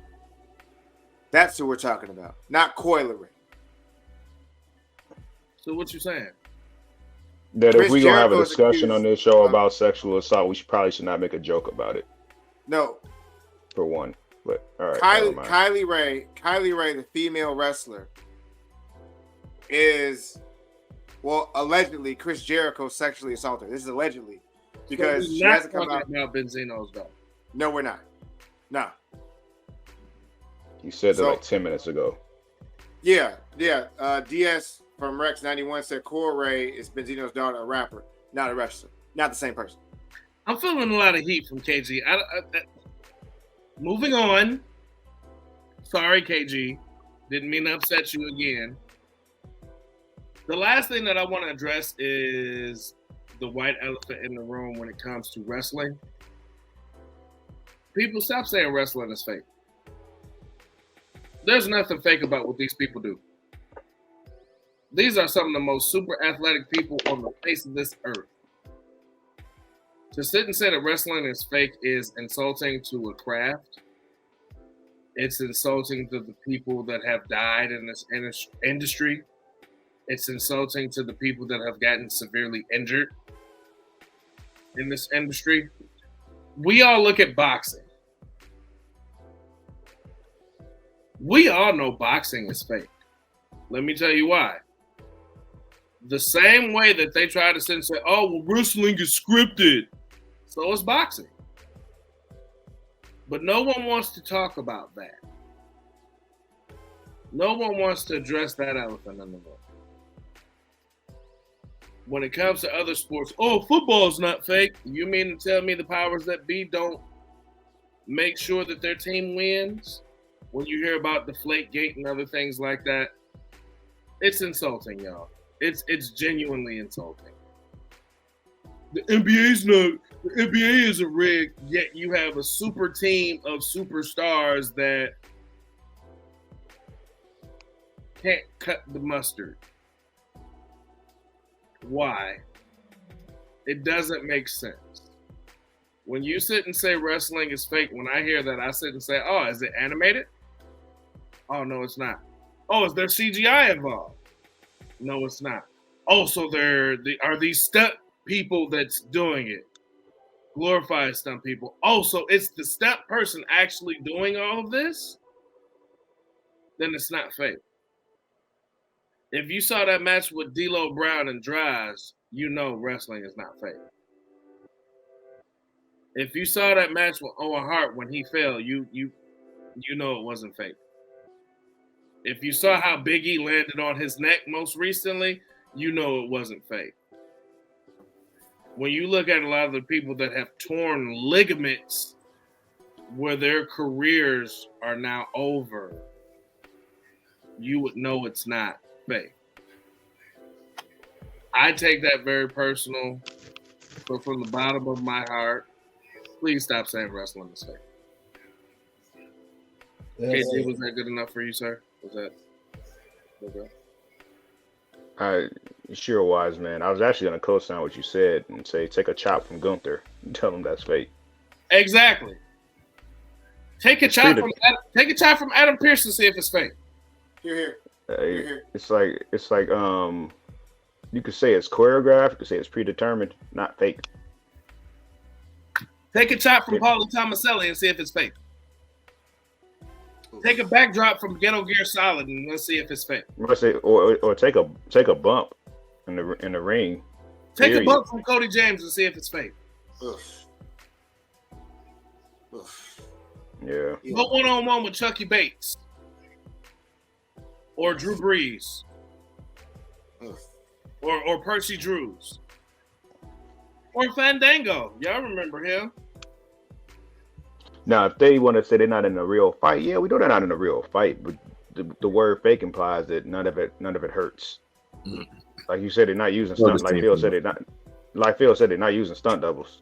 That's who we're talking about, not Coi Leray. So what you saying? That Chris if we're going to have a Jericho's discussion accused on this show about sexual assault, we probably should not make a joke about it. No. For one. But all right. Kylie Ray, the female wrestler, is, well, allegedly Chris Jericho sexually assaulted. This is allegedly. Because so she hasn't come out about Benzino's daughter. No, we're not. No. You said that like 10 minutes ago. Yeah. DS from Rex91 said Corey is Benzino's daughter, a rapper, not a wrestler, not the same person. I'm feeling a lot of heat from KG. Moving on. Sorry, KG. Didn't mean to upset you again. The last thing that I want to address is the white elephant in the room when it comes to wrestling. People, stop saying wrestling is fake. There's nothing fake about what these people do. These are some of the most super athletic people on the face of this earth. To sit and say that wrestling is fake is insulting to a craft. It's insulting to the people that have died in this industry. It's insulting to the people that have gotten severely injured in this industry. We all look at boxing. We all know boxing is fake. Let me tell you why. The same way that they try to sit and say, oh, well, wrestling is scripted. So is boxing. But no one wants to talk about that. No one wants to address that elephant in the room. When it comes to other sports, oh, football's not fake. You mean to tell me the powers that be don't make sure that their team wins? When you hear about Deflategate and other things like that, it's insulting, y'all. It's genuinely insulting. The NBA isn't rigged, yet you have a super team of superstars that can't cut the mustard. Why? It doesn't make sense. When you sit and say wrestling is fake, when I hear that, I sit and say, oh, is it animated? Oh, no, it's not. Oh, is there CGI involved? No, it's not. Oh, so are these stunt people that's doing it? Glorified stunt people. Oh, so it's the stunt person actually doing all of this? Then it's not fake. If you saw that match with D'Lo Brown and Dries, you know wrestling is not fake. If you saw that match with Owen Hart when he fell, you know it wasn't fake. If you saw how Big E landed on his neck most recently, you know it wasn't fake. When you look at a lot of the people that have torn ligaments where their careers are now over, you would know it's not fake. I take that very personal, but from the bottom of my heart, please stop saying wrestling is fake. KJ, was that good enough for you, sir? Was that okay? Sure was, man. I was actually going to co-sign what you said and say take a chop from Gunther and tell him that's fake. Exactly. Take a chop from Adam Pearce and see if it's fake. Here. It's like you could say it's choreographed, you could say it's predetermined, not fake. Take a chop from Paulie Tomaselli and see if it's fake. Take a backdrop from Ghetto Gear Solid and let's see if it's fake. Or take a bump in the ring. Take a bump from Cody James and see if it's fake. Oof. Yeah. Go one-on-one with Chucky Bates or Drew Brees or Percy Drews or Fandango. Y'all remember him? Now, if they want to say they're not in a real fight, yeah, we know they're not in a real fight, but the word fake implies that none of it hurts. Like you said, they're not using stunt. Like Phil said, they're not using stunt doubles.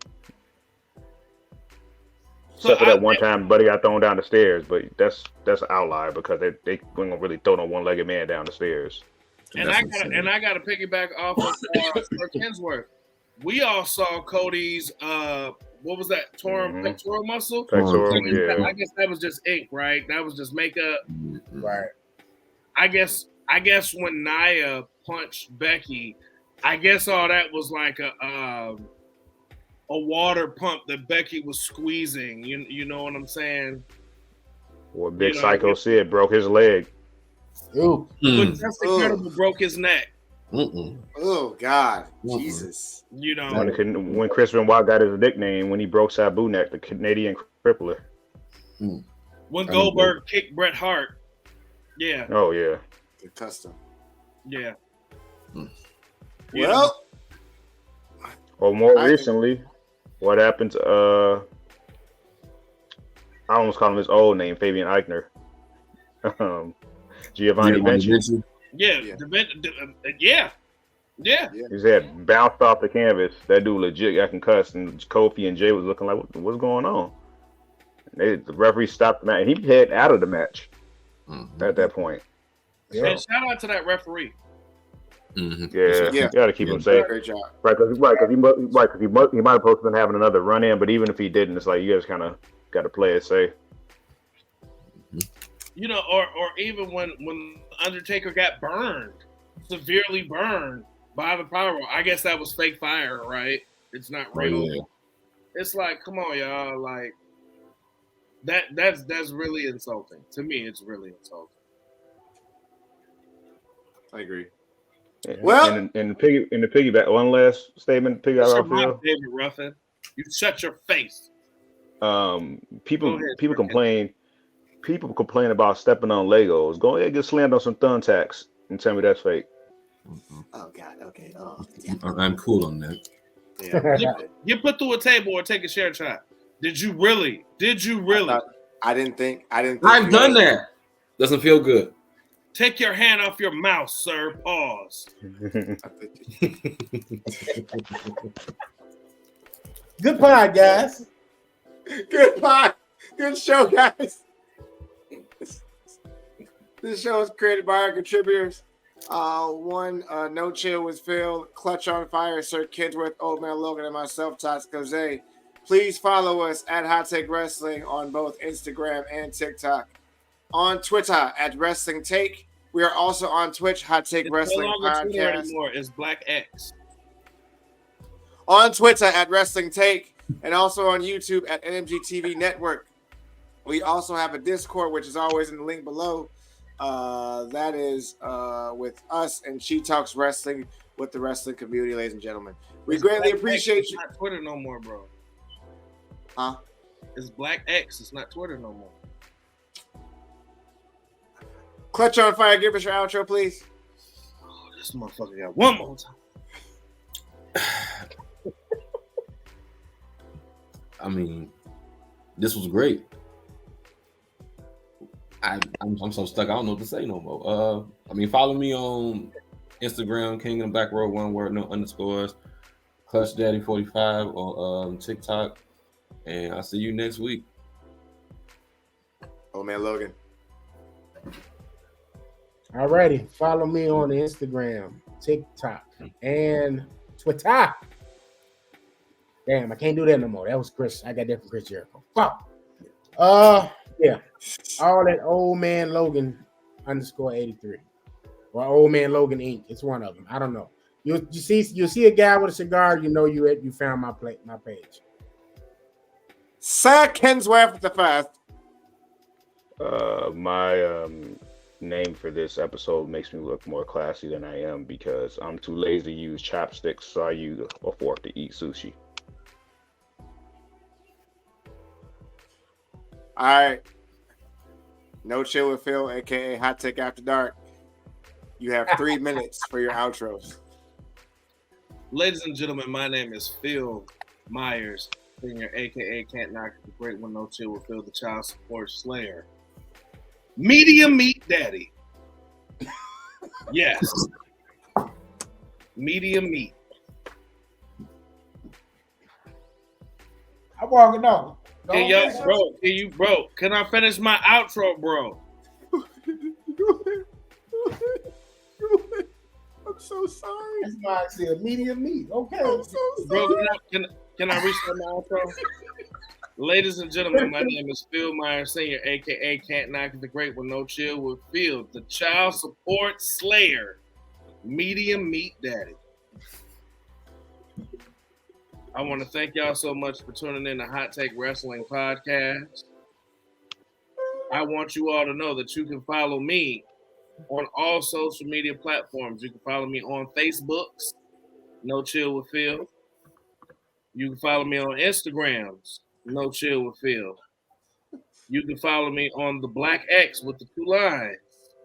Except for that one time, Buddy got thrown down the stairs, but that's an outlier because they weren't gonna really throw no one-legged man down the stairs. And I got to piggyback off of Sir Kinsworth. We all saw Cody's what was that, torn pectoral muscle? Yeah. I guess that was just ink, right? That was just makeup. Right. I guess when Nia punched Becky, I guess all that was like a water pump that Becky was squeezing. You know what I'm saying? Well, Big Psycho Sid broke his leg. Ooh. But Just Incredible broke his neck. Oh God, Jesus! You know when Chris Benoit got his nickname when he broke Sabu neck, the Canadian Crippler. When Goldberg kicked Bret Hart. Yeah. Oh yeah. The custom. Yeah. Well, Or more I think- recently, what happened to I almost call him his old name, Fabian Eichner. Giovanni Vinci. Yeah. Yeah. His head bounced off the canvas. That dude legit got concussed, and Kofi and Jay was looking like, what's going on? The referee stopped the match, and he head out of the match at that point. Yeah. And shout out to that referee. Yeah, Yeah. you got to keep him safe. Great job. Right, because he might have supposed to been having another run in, but even if he didn't, it's like you guys kind of got to play it safe. You know, or even when Undertaker got burned, severely burned by the Powerball. I guess that was fake fire, right? It's not real. yeah. It's like, come on, y'all. Like that's really insulting. To me, it's really insulting. I agree. And- Well- and in the piggyback, one last statement. Piggyback Shut off my Phil. David Ruffin. You shut your face. People Go ahead, people Rick. complain. People complain about stepping on Legos. Go ahead and get slammed on some thumbtacks and tell me that's fake. Oh God. Okay. I'm cool on that. Yeah. Get put through a table or take a share shot. Did you really? I didn't think. I've done that. Doesn't feel good. Take your hand off your mouth, sir. Pause. Good pod, guys. Good pod. Good show, guys. This show is created by our contributors. No Chill with Phil, Clutch on Fire, Sir Kidsworth, Old Man Logan, and myself, Tots Jose. Please follow us at Hot Take Wrestling on both Instagram and TikTok. On Twitter at Wrestling Take. We are also on Twitch, Hot Take It's Wrestling no longer Twitter Podcast. anymore. It's Black X. On Twitter at Wrestling Take, and also on YouTube at NMG TV Network. We also have a Discord, which is always in the link below. That is with us and She Talks Wrestling with the wrestling community, ladies and gentlemen. We It's greatly Black appreciate X. you. It's not Twitter no more, bro. Huh? It's Black X. It's not Twitter no more. Clutch on Fire, give us your outro, please. Oh, this motherfucker got one more time. I mean, this was great. I'm so stuck. I don't know what to say no more. Follow me on Instagram, King of the Back Row, one word, no underscores. Clutch Daddy 45 on TikTok, and I'll see you next week. Oh man, Logan. Alrighty, follow me on Instagram, TikTok, and Twitter. Damn, I can't do that no more. That was Chris. I got that from Chris Jericho. Fuck. Yeah. All that Old Man Logan _83 or Old Man Logan Inc. It's one of them. I don't know. You see a guy with a cigar, you know you found my page. Sir Kinsworth the First. My name for this episode makes me look more classy than I am because I'm too lazy to use chopsticks, so I use a fork to eat sushi. All right. No Chill with Phil, aka Hot Take After Dark. You have 3 minutes for your outros. Ladies and gentlemen, my name is Phil Myers, Senior, aka Can't Knock the Great One, No Chill with Phil, the Child Support Slayer. Medium Meat Daddy. Yes. Medium meat. I'm walking off. Hey, yo, bro, can I finish my outro, bro? I'm so sorry. That's why I said medium meat. Okay. I'm so Bro, sorry. can I restart my outro? Ladies and gentlemen, my name is Phil Myers Sr., aka Can't Knock the Great One, No Chill with Phil, the Child Support Slayer, Medium Meat Daddy. I want to thank y'all so much for tuning in to Hot Take Wrestling Podcast. I want you all to know that you can follow me on all social media platforms. You can follow me on Facebooks, No Chill with Phil. You can follow me on Instagrams, No Chill with Phil. You can follow me on the Black X with the 2 lines,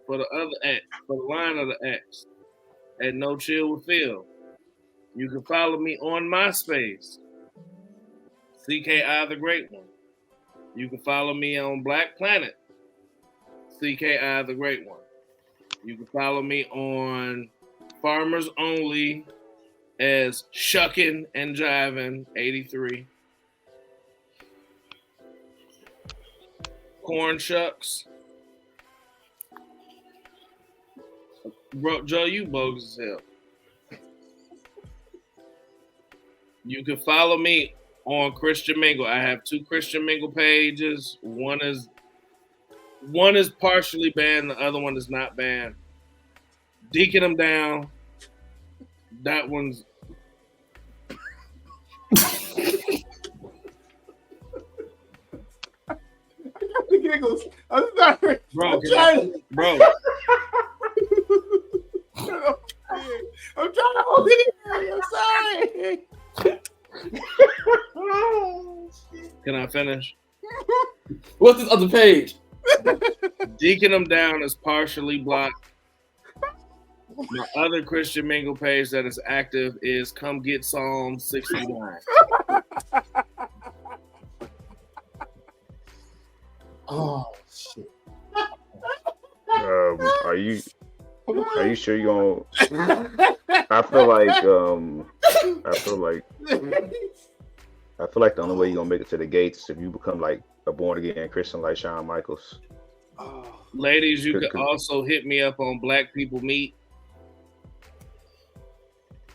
for the other X, for the line of the X, at No Chill with Phil. You can follow me on MySpace, CKI the Great One. You can follow me on Black Planet, CKI the Great One. You can follow me on Farmers Only as Shuckin' and Jivin' 83. Corn Shucks. Bro, Joe, you bogus as hell. You can follow me on Christian Mingle. I have 2 Christian Mingle pages. One is partially banned, the other one is not banned. Deacon them down. That one's The giggles. I'm sorry. bro. I'm trying. Bro, I'm trying to hold it in. I'm sorry. can I finish? What's this other page? Deacon them down is partially blocked. My other Christian Mingle page that is active is Come Get Psalm 69. Oh shit. Are you sure you're gonna? I feel like the only way you're gonna make it to the gates is if you become like a born again Christian like Shawn Michaels. Ladies, you can also hit me up on Black People Meet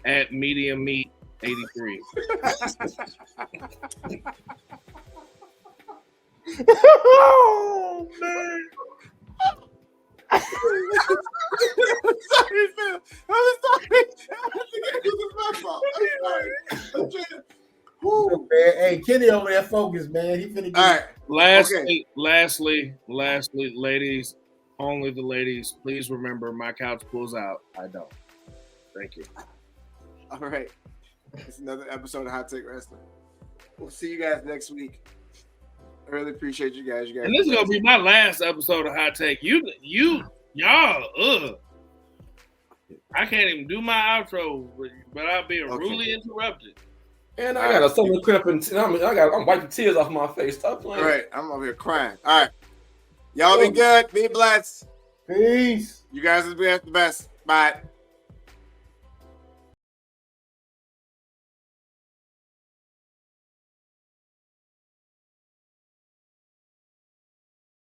at Medium Meat 83. Oh man. I'm sorry, Phil. I'm sorry. It was my fault. I'm sorry. I'm trying. Woo. Man, hey, Kenny over there focused, man. He finna get. All right. Lastly, ladies, only the ladies, please remember my couch pulls out. I don't. Thank you. All right. It's another episode of Hot Take Wrestling. We'll see you guys next week. I really appreciate you guys. And this is gonna be my last episode of Hot Take. Y'all, I can't even do my outro, but I'll be rudely interrupted. And I got a summer cramp and I'm wiping tears off my face. Stop playing. All right, I'm over here crying. All right, y'all be good. Be blessed. Peace. You guys will be at the best. Bye.